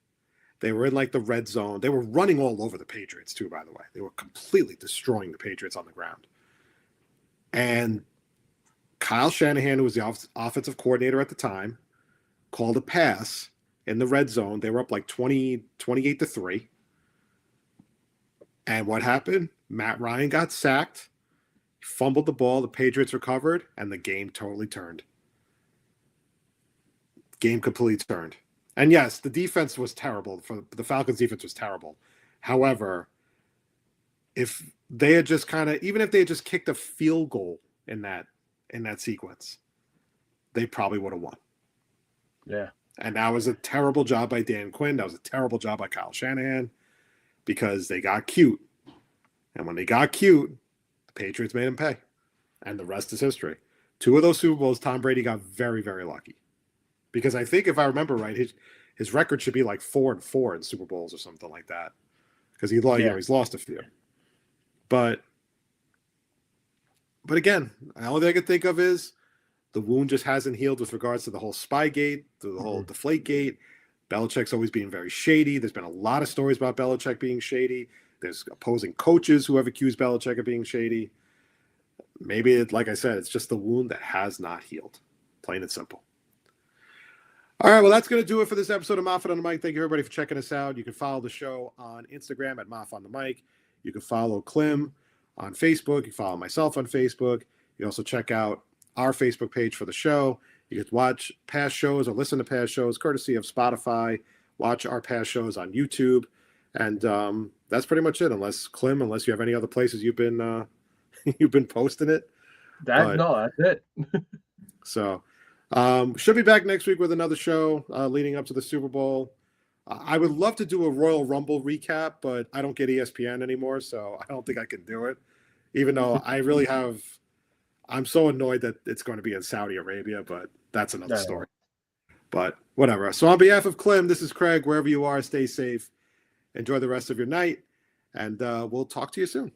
They were in like the red zone. They were running all over the Patriots too, by the way. They were completely destroying the Patriots on the ground. And Kyle Shanahan, who was the offensive coordinator at the time, called a pass in the red zone. They were up like 28-3. And what happened? Matt Ryan got sacked, fumbled the ball, the Patriots recovered, and the game totally turned. Game completely turned. And yes, the defense was terrible. The Falcons' defense was terrible. However, if they had just even if they had just kicked a field goal in that sequence, they probably would have won. Yeah. And that was a terrible job by Dan Quinn. That was a terrible job by Kyle Shanahan because they got cute. And when they got cute, the Patriots made them pay. And the rest is history. 2 of those Super Bowls, Tom Brady got very, very lucky. Because I think if I remember right, his record should be like 4-4 in Super Bowls or something like that. Because he's lost a few. But again, the only thing I can think of is the wound just hasn't healed with regards to the whole Spygate, to the whole Deflategate. Belichick's always being very shady. There's been a lot of stories about Belichick being shady. There's opposing coaches who have accused Belichick of being shady. Maybe, like I said, it's just the wound that has not healed. Plain and simple. All right, well, that's going to do it for this episode of Moffett on the Mic. Thank you, everybody, for checking us out. You can follow the show on Instagram at Moff on the Mic. You can follow Klim on Facebook. You can follow myself on Facebook. You can also check out our Facebook page for the show. You can watch past shows or listen to past shows courtesy of Spotify. Watch our past shows on YouTube. And that's pretty much it, unless you have any other places you've been posting it. No, that's it. So should be back next week with another show leading up to the Super Bowl. I would love to do a Royal Rumble recap, but I don't get ESPN anymore, so I don't think I can do it. Even though I really have, I'm so annoyed that it's going to be in Saudi Arabia, but that's another story. But whatever. So on behalf of Klim, this is Craig. Wherever you are, stay safe. Enjoy the rest of your night, and we'll talk to you soon.